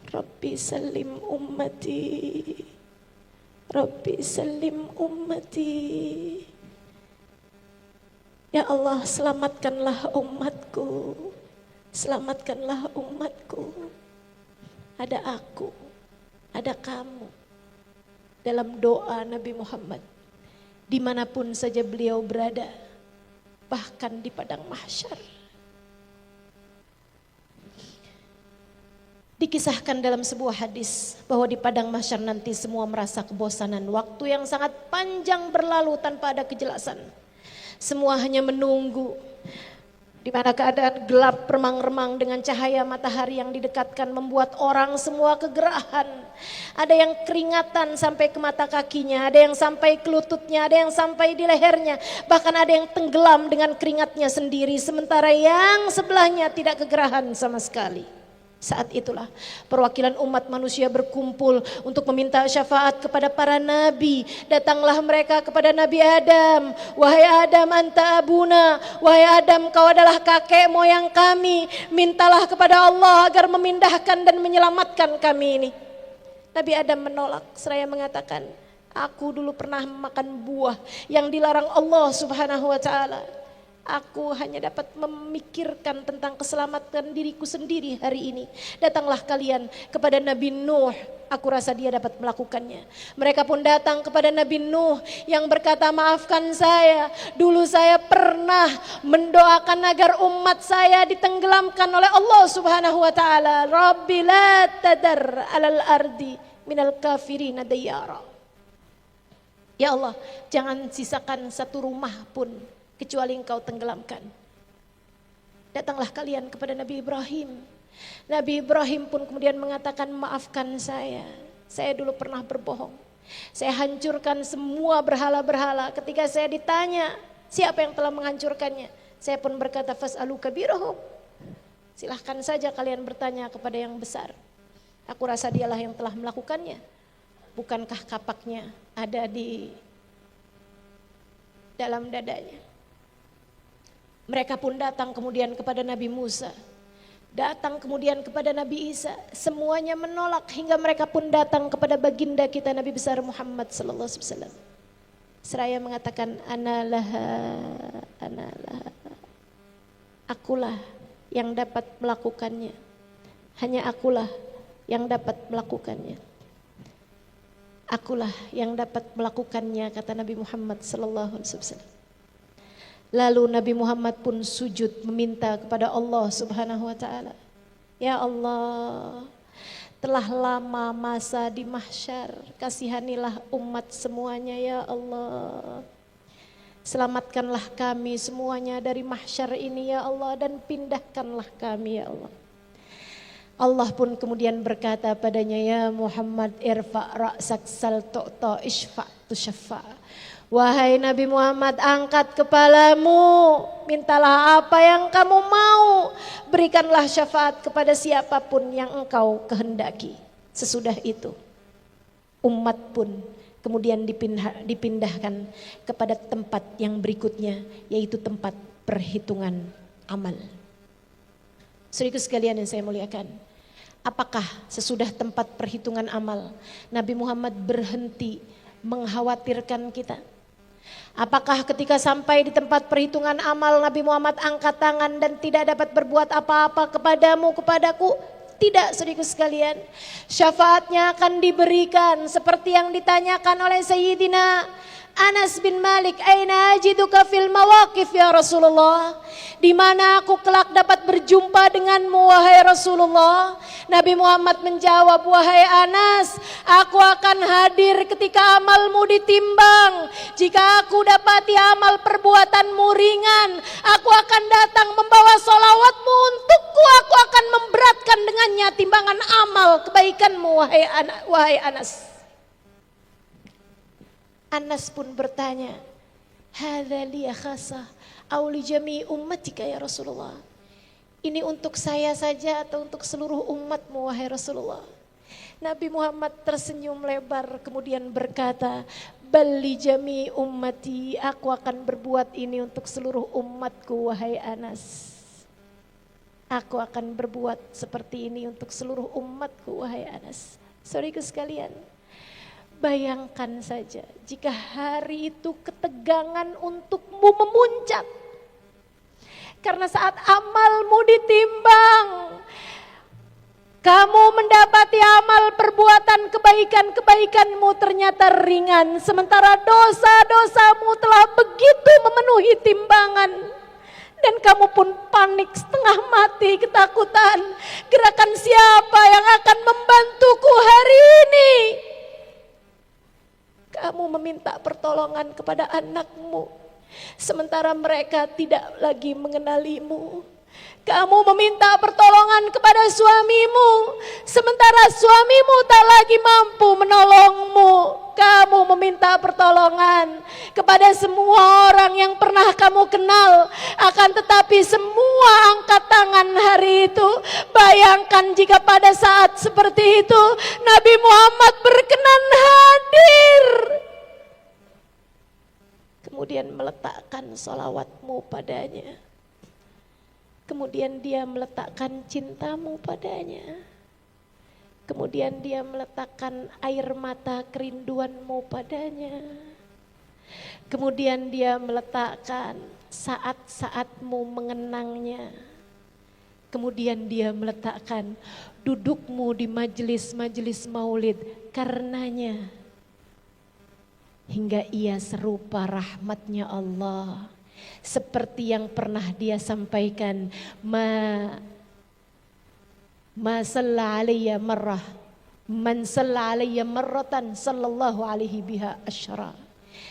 Rabbi salim ummati, Rabbi salim ummati. Ya Allah, selamatkanlah umatku, selamatkanlah umatku. Ada aku, ada kamu dalam doa Nabi Muhammad dimanapun saja beliau berada, bahkan di padang mahsyar. Dikisahkan dalam sebuah hadis bahwa di padang mahsyar nanti semua merasa kebosanan. Waktu yang sangat panjang berlalu tanpa ada kejelasan. Semua hanya menunggu. Di mana keadaan gelap remang-remang dengan cahaya matahari yang didekatkan membuat orang semua kegerahan. Ada yang keringatan sampai ke mata kakinya, ada yang sampai ke lututnya, ada yang sampai di lehernya. Bahkan ada yang tenggelam dengan keringatnya sendiri, sementara yang sebelahnya tidak kegerahan sama sekali. Saat itulah perwakilan umat manusia berkumpul untuk meminta syafaat kepada para nabi. Datanglah mereka kepada Nabi Adam. Wahai Adam, anta abuna. Wahai Adam, kau adalah kakek moyang kami. Mintalah kepada Allah agar memindahkan dan menyelamatkan kami ini. Nabi Adam menolak seraya mengatakan, aku dulu pernah memakan buah yang dilarang Allah Subhanahu wa taala. Aku hanya dapat memikirkan tentang keselamatan diriku sendiri hari ini. Datanglah kalian kepada Nabi Nuh. Aku rasa dia dapat melakukannya. Mereka pun datang kepada Nabi Nuh yang berkata, maafkan saya. Dulu saya pernah mendoakan agar umat saya ditenggelamkan oleh Allah Subhanahu wa taala. Rabbi la tadar alal ardi minal kafirina dayara. Ya Allah, jangan sisakan satu rumah pun kecuali engkau tenggelamkan. Datanglah kalian kepada Nabi Ibrahim. Nabi Ibrahim pun kemudian mengatakan, maafkan saya dulu pernah berbohong. Saya hancurkan semua berhala-berhala. Ketika saya ditanya siapa yang telah menghancurkannya, saya pun berkata, fas'alu kabirahum. Silahkan saja kalian bertanya kepada yang besar. Aku rasa dialah yang telah melakukannya. Bukankah kapaknya ada di dalam dadanya? Mereka pun datang kemudian kepada Nabi Musa, datang kemudian kepada Nabi Isa. Semuanya menolak hingga mereka pun datang kepada baginda kita Nabi besar Muhammad sallallahu alaihi wasallam. Seraya mengatakan, analah, akulah yang dapat melakukannya. Hanya akulah yang dapat melakukannya. Akulah yang dapat melakukannya, kata Nabi Muhammad sallallahu alaihi wasallam. Lalu Nabi Muhammad pun sujud meminta kepada Allah Subhanahu wa taala. Ya Allah, telah lama masa di mahsyar, kasihanilah umat semuanya ya Allah. Selamatkanlah kami semuanya dari mahsyar ini ya Allah, dan pindahkanlah kami ya Allah. Allah pun kemudian berkata padanya, ya Muhammad irfa' ra'sak sal tu'ta ishfa' tushaffa. Wahai Nabi Muhammad, angkat kepalamu, mintalah apa yang kamu mau, berikanlah syafaat kepada siapapun yang engkau kehendaki. Sesudah itu umat pun kemudian dipindahkan kepada tempat yang berikutnya, yaitu tempat perhitungan amal. Saudaraku sekalian yang saya muliakan, apakah sesudah tempat perhitungan amal Nabi Muhammad berhenti mengkhawatirkan kita? Apakah ketika sampai di tempat perhitungan amal Nabi Muhammad angkat tangan dan tidak dapat berbuat apa-apa kepadamu, kepadaku? Tidak, saudaraku sekalian. Syafaatnya akan diberikan seperti yang ditanyakan oleh Sayyidina Anas bin Malik, aina ajiduka fil mawaqif ya Rasulullah? Di mana aku kelak dapat berjumpa denganmu wahai Rasulullah? Nabi Muhammad menjawab, wahai Anas, aku akan hadir ketika amalmu ditimbang. Jika aku dapati amal perbuatanmu ringan, aku akan datang membawa sholawatmu untukku. Aku akan memberatkan dengannya timbangan amal kebaikanmu wahai Anas. Anas pun bertanya, hadza li khasah aw li jami' ummatika ya Rasulullah? Ini untuk saya saja atau untuk seluruh umatmu wahai Rasulullah? Nabi Muhammad tersenyum lebar kemudian berkata, bal li jami' ummati, aku akan berbuat ini untuk seluruh umatku wahai Anas. Aku akan berbuat seperti ini untuk seluruh umatku wahai Anas. Saudaraku sekalian, bayangkan saja jika hari itu ketegangan untukmu memuncak. Karena saat amalmu ditimbang, kamu mendapati amal perbuatan kebaikan-kebaikanmu ternyata ringan. Sementara dosa-dosamu telah begitu memenuhi timbangan. Dan kamu pun panik setengah mati ketakutan. Gerakan siapa yang akan membantuku hari ini? Kamu meminta pertolongan kepada anakmu, sementara mereka tidak lagi mengenalimu. Kamu meminta pertolongan kepada suamimu, sementara suamimu tak lagi mampu menolongmu. Kamu meminta pertolongan kepada semua orang yang pernah kamu kenal, akan tetapi semua angkat tangan hari itu. Bayangkan jika pada saat seperti itu Nabi Muhammad berkenan hadir, kemudian meletakkan sholawatmu padanya, kemudian dia meletakkan cintamu padanya, kemudian dia meletakkan air mata kerinduanmu padanya, kemudian dia meletakkan saat-saatmu mengenangnya, kemudian dia meletakkan dudukmu di majelis-majelis maulid karenanya, hingga ia serupa rahmatnya Allah. Seperti yang pernah dia sampaikan, ma salla alayya marrah man salla alayya marratan sallallahu alaihi biha asyara.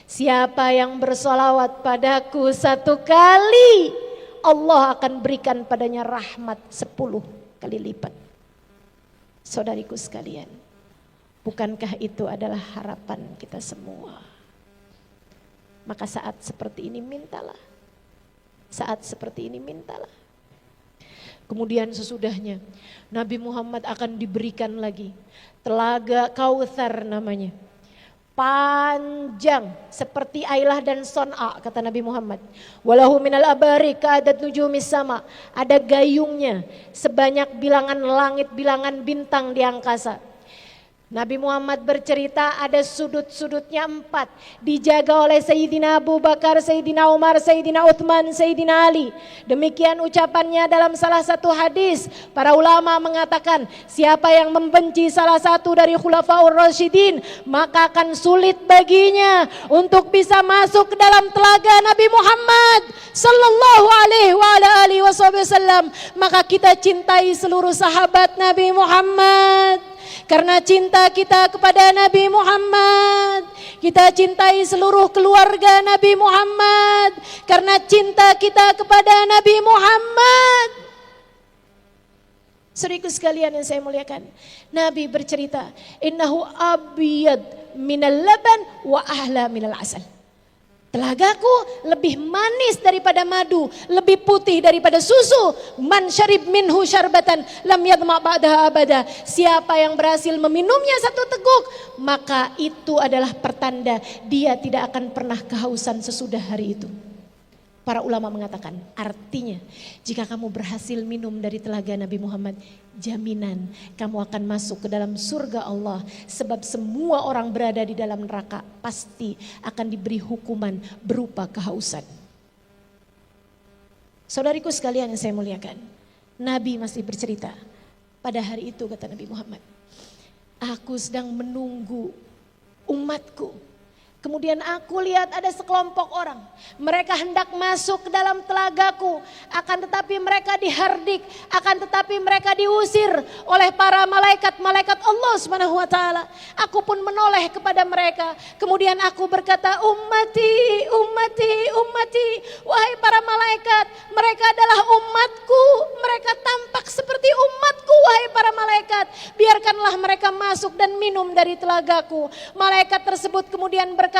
Siapa yang bersolawat padaku satu kali, Allah akan berikan padanya rahmat 10 kali lipat. Saudariku sekalian, bukankah itu adalah harapan kita semua? Maka saat seperti ini mintalah. Saat seperti ini mintalah. Kemudian sesudahnya Nabi Muhammad akan diberikan lagi telaga Kautsar namanya. Panjang seperti Ailah dan Son'a, kata Nabi Muhammad. Walahu minal abari ka'adat nujumis sama. Ada gayungnya sebanyak bilangan langit, bilangan bintang di angkasa. Nabi Muhammad bercerita ada sudut-sudutnya 4. Dijaga oleh Sayyidina Abu Bakar, Sayyidina Umar, Sayyidina Uthman, Sayyidina Ali. Demikian ucapannya dalam salah satu hadis. Para ulama mengatakan siapa yang membenci salah satu dari Khulafaur Rasyidin, maka akan sulit baginya untuk bisa masuk ke dalam telaga Nabi Muhammad sallallahu alaihi wasallam. Maka kita cintai seluruh sahabat Nabi Muhammad. Karena cinta kita kepada Nabi Muhammad, kita cintai seluruh keluarga Nabi Muhammad. Karena cinta kita kepada Nabi Muhammad. Saudaraku sekalian yang saya muliakan, Nabi bercerita, innahu abyad minal laban wa ahla minal asal. Telagaku lebih manis daripada madu, lebih putih daripada susu. Man syarib minhu syarbatan lam yadma ba'daha abada. Siapa yang berhasil meminumnya satu teguk, maka itu adalah pertanda dia tidak akan pernah kehausan sesudah hari itu. Para ulama mengatakan, artinya jika kamu berhasil minum dari telaga Nabi Muhammad, jaminan kamu akan masuk ke dalam surga Allah. Sebab semua orang berada di dalam neraka pasti akan diberi hukuman berupa kehausan. Saudariku sekalian yang saya muliakan, Nabi masih bercerita, pada hari itu kata Nabi Muhammad, aku sedang menunggu umatku. Kemudian aku lihat ada sekelompok orang, mereka hendak masuk ke dalam telagaku, akan tetapi mereka dihardik, akan tetapi mereka diusir oleh para malaikat-malaikat Allah Subhanahu wa taala. Aku pun menoleh kepada mereka. Kemudian aku berkata, ummati, ummati, ummati. Wahai para malaikat, mereka adalah umatku. Mereka tampak seperti umatku, wahai para malaikat. Biarkanlah mereka masuk dan minum dari telagaku. Malaikat tersebut kemudian berkata,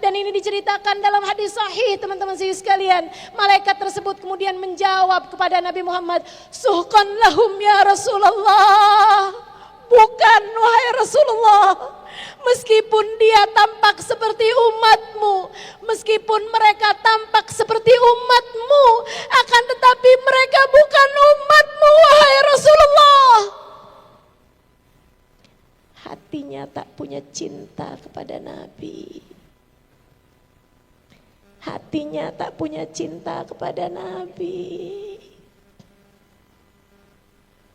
dan ini diceritakan dalam hadis sahih teman-teman sekalian. Malaikat tersebut kemudian menjawab kepada Nabi Muhammad, suhqan lahum ya Rasulullah. Bukan wahai Rasulullah. Meskipun dia tampak seperti umatmu, meskipun mereka tampak seperti umatmu, akan tetapi mereka bukan umatmu wahai Rasulullah. Hatinya tak punya cinta kepada Nabi. Hatinya tak punya cinta kepada Nabi.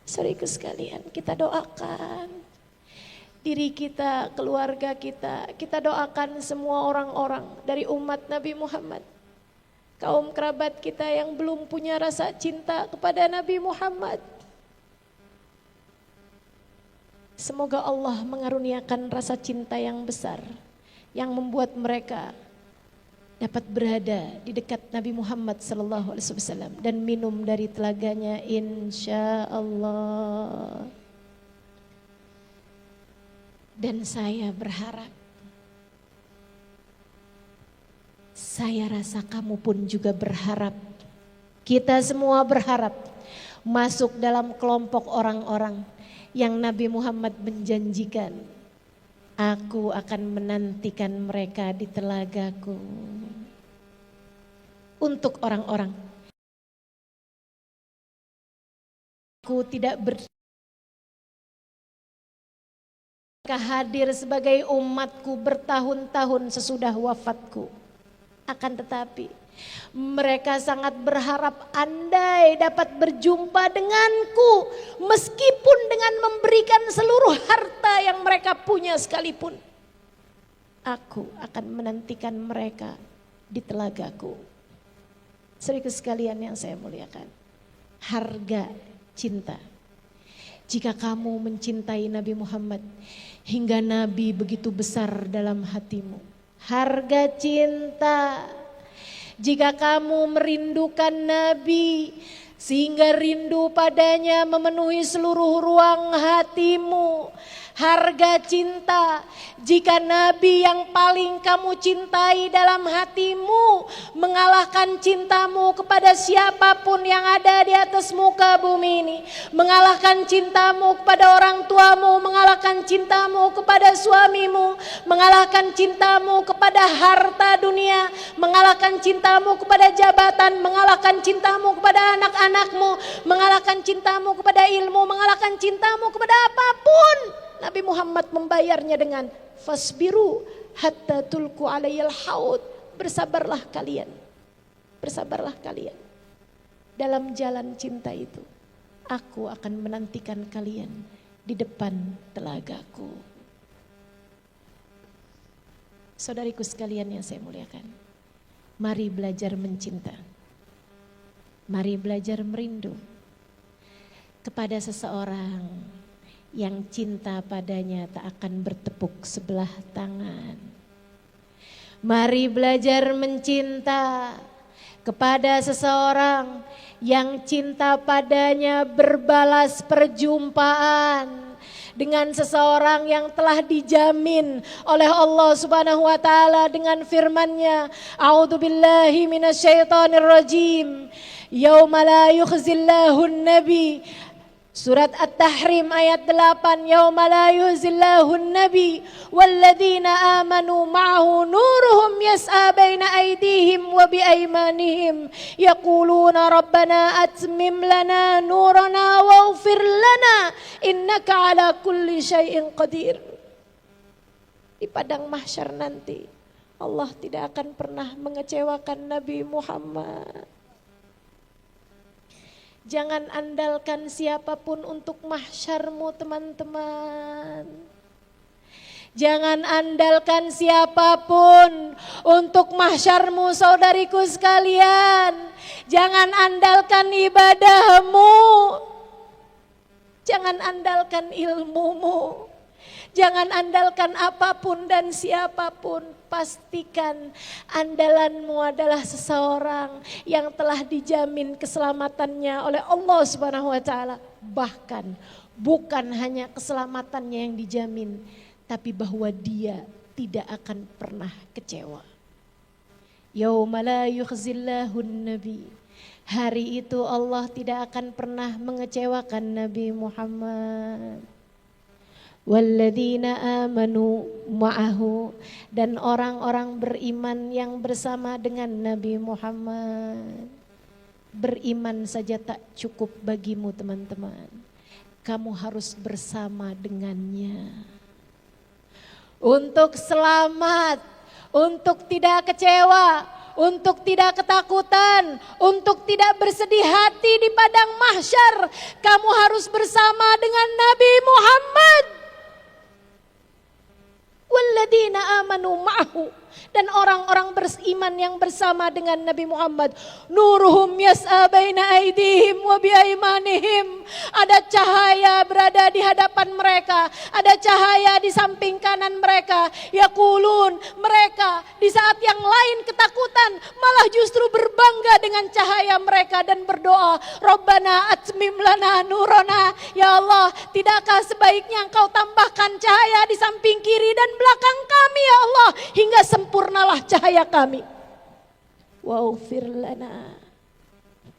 Saudaraku sekalian, kita doakan diri kita, keluarga kita. Kita doakan semua orang-orang dari umat Nabi Muhammad. Kaum kerabat kita yang belum punya rasa cinta kepada Nabi Muhammad. Semoga Allah mengaruniakan rasa cinta yang besar yang membuat mereka dapat berada di dekat Nabi Muhammad SAW dan minum dari telaganya insya Allah. Dan saya berharap, saya rasa kamu pun juga berharap, kita semua berharap masuk dalam kelompok orang-orang yang Nabi Muhammad menjanjikan, aku akan menantikan mereka di telagaku. Untuk orang-orang, aku tidak hadir sebagai umatku bertahun-tahun sesudah wafatku. Akan tetapi mereka sangat berharap andai dapat berjumpa denganku, meskipun dengan memberikan seluruh harta yang mereka punya sekalipun. Aku akan menantikan mereka di telagaku. Saudaraku sekalian yang saya muliakan, harga cinta. Jika kamu mencintai Nabi Muhammad hingga Nabi begitu besar dalam hatimu, harga cinta. Jika kamu merindukan Nabi sehingga rindu padanya memenuhi seluruh ruang hatimu, harga cinta. Jika Nabi yang paling kamu cintai dalam hatimu mengalahkan cintamu kepada siapapun yang ada di atas muka bumi ini, mengalahkan cintamu kepada orang tuamu, mengalahkan cintamu kepada suamimu, mengalahkan cintamu kepada harta dunia, mengalahkan cintamu kepada jabatan, mengalahkan cintamu kepada anak-anakmu, mengalahkan cintamu kepada ilmu, mengalahkan cintamu kepada apapun, Nabi Muhammad membayarnya dengan fasbiru hatta tulku alayyal haud. Bersabarlah kalian. Bersabarlah kalian. Dalam jalan cinta itu, aku akan menantikan kalian di depan telagaku. Saudariku sekalian yang saya muliakan, mari belajar mencinta. Mari belajar merindu kepada seseorang yang cinta padanya tak akan bertepuk sebelah tangan. Mari belajar mencinta kepada seseorang yang cinta padanya berbalas perjumpaan dengan seseorang yang telah dijamin oleh Allah Subhanahu wa taala dengan firman-Nya, A'udzubillahi minasyaitonirrajim. Yauma la yukhzillahu an-nabi. Surat At-Tahrim ayat 8. Yauma la yukhzillahu an-nabi walladzina amanu ma'ahu nuruhum yas'a baina aydihim wa biaymanihim yaquluna rabbana atmim lana nurana waghfir lana innaka ala kulli syai'in qadir. Di padang mahsyar nanti Allah tidak akan pernah mengecewakan Nabi Muhammad. Jangan andalkan siapapun untuk mahsyarmu, teman-teman. Jangan andalkan siapapun untuk mahsyarmu, saudariku sekalian. Jangan andalkan ibadahmu. Jangan andalkan ilmumu. Jangan andalkan apapun dan siapapun. Pastikan andalanmu adalah seseorang yang telah dijamin keselamatannya oleh Allah Subhanahu wa taala. Bahkan bukan hanya keselamatannya yang dijamin, tapi bahwa dia tidak akan pernah kecewa. Yauma la yukhzillahu nabi. Hari itu Allah tidak akan pernah mengecewakan Nabi Muhammad. Walladzina amanu ma'ahu, dan orang-orang beriman yang bersama dengan Nabi Muhammad. Beriman saja tak cukup bagimu, teman-teman. Kamu harus bersama dengannya. Untuk selamat, untuk tidak kecewa, untuk tidak ketakutan, untuk tidak bersedih hati di padang mahsyar, kamu harus bersama dengan Nabi Muhammad. Walladzina amanu ma'ahu, dan orang-orang beriman yang bersama dengan Nabi Muhammad. Nuruhum yas'a baina aydihim wa biaymanihim. Ada cahaya berada di hadapan mereka, ada cahaya di samping kanan mereka. Yaqulun, mereka di saat yang lain ketakutan malah justru berbangga dengan cahaya mereka dan berdoa, Rabbana atmim lana nurana. Ya Allah, tidakkah sebaiknya Engkau tambahkan cahaya di samping kiri dan belakang kami, ya Allah, hingga sempurnalah cahaya kami. Waghfir lana,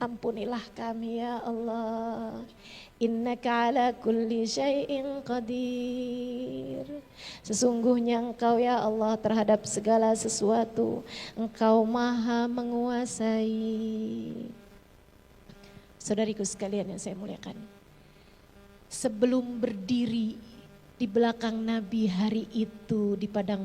ampunilah kami ya Allah. Innaka ala kulli syai'in qadir. Sesungguhnya Engkau ya Allah terhadap segala sesuatu, Engkau maha menguasai. Saudariku sekalian yang saya muliakan, sebelum berdiri di belakang Nabi hari itu di padang